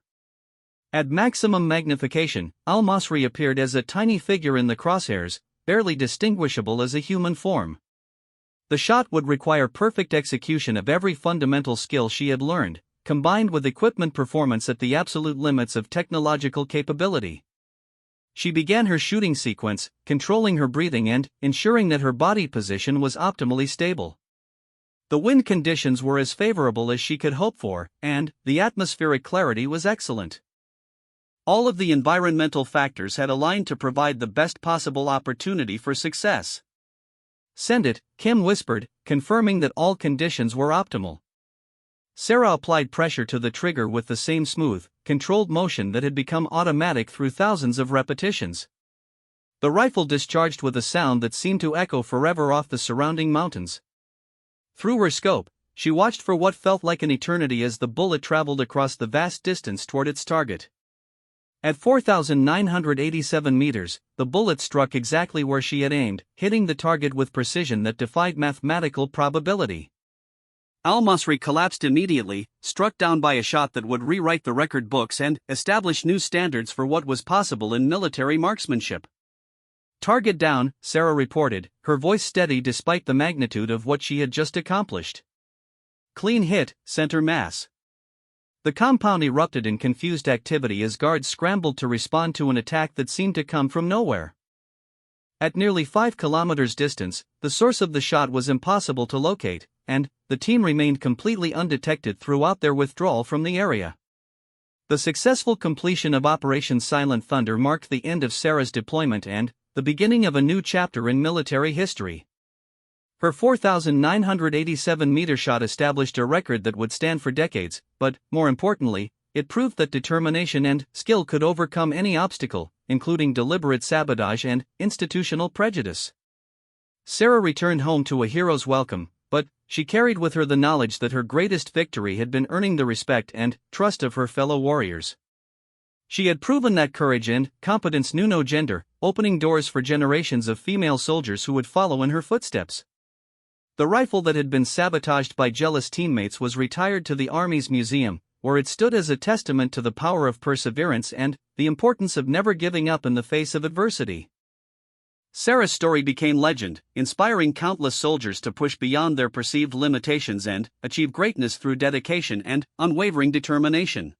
At maximum magnification, Al-Masri appeared as a tiny figure in the crosshairs, barely distinguishable as a human form. The shot would require perfect execution of every fundamental skill she had learned, combined with equipment performance at the absolute limits of technological capability. She began her shooting sequence, controlling her breathing and ensuring that her body position was optimally stable. The wind conditions were as favorable as she could hope for, and the atmospheric clarity was excellent. All of the environmental factors had aligned to provide the best possible opportunity for success. "Send it," Kim whispered, confirming that all conditions were optimal. Sarah applied pressure to the trigger with the same smooth, controlled motion that had become automatic through thousands of repetitions. The rifle discharged with a sound that seemed to echo forever off the surrounding mountains. Through her scope, she watched for what felt like an eternity as the bullet traveled across the vast distance toward its target. At 4,987 meters, the bullet struck exactly where she had aimed, hitting the target with precision that defied mathematical probability. Al-Masri collapsed immediately, struck down by a shot that would rewrite the record books and establish new standards for what was possible in military marksmanship. "Target down," Sarah reported, her voice steady despite the magnitude of what she had just accomplished. "Clean hit, center mass." The compound erupted in confused activity as guards scrambled to respond to an attack that seemed to come from nowhere. At nearly 5 kilometers distance, the source of the shot was impossible to locate, and the team remained completely undetected throughout their withdrawal from the area. The successful completion of Operation Silent Thunder marked the end of Sarah's deployment and the beginning of a new chapter in military history. Her 4,987-meter shot established a record that would stand for decades, but, more importantly, it proved that determination and skill could overcome any obstacle, including deliberate sabotage and institutional prejudice. Sarah returned home to a hero's welcome, but she carried with her the knowledge that her greatest victory had been earning the respect and trust of her fellow warriors. She had proven that courage and competence knew no gender, opening doors for generations of female soldiers who would follow in her footsteps. The rifle that had been sabotaged by jealous teammates was retired to the Army's museum, where it stood as a testament to the power of perseverance and the importance of never giving up in the face of adversity. Sarah's story became legend, inspiring countless soldiers to push beyond their perceived limitations and achieve greatness through dedication and unwavering determination.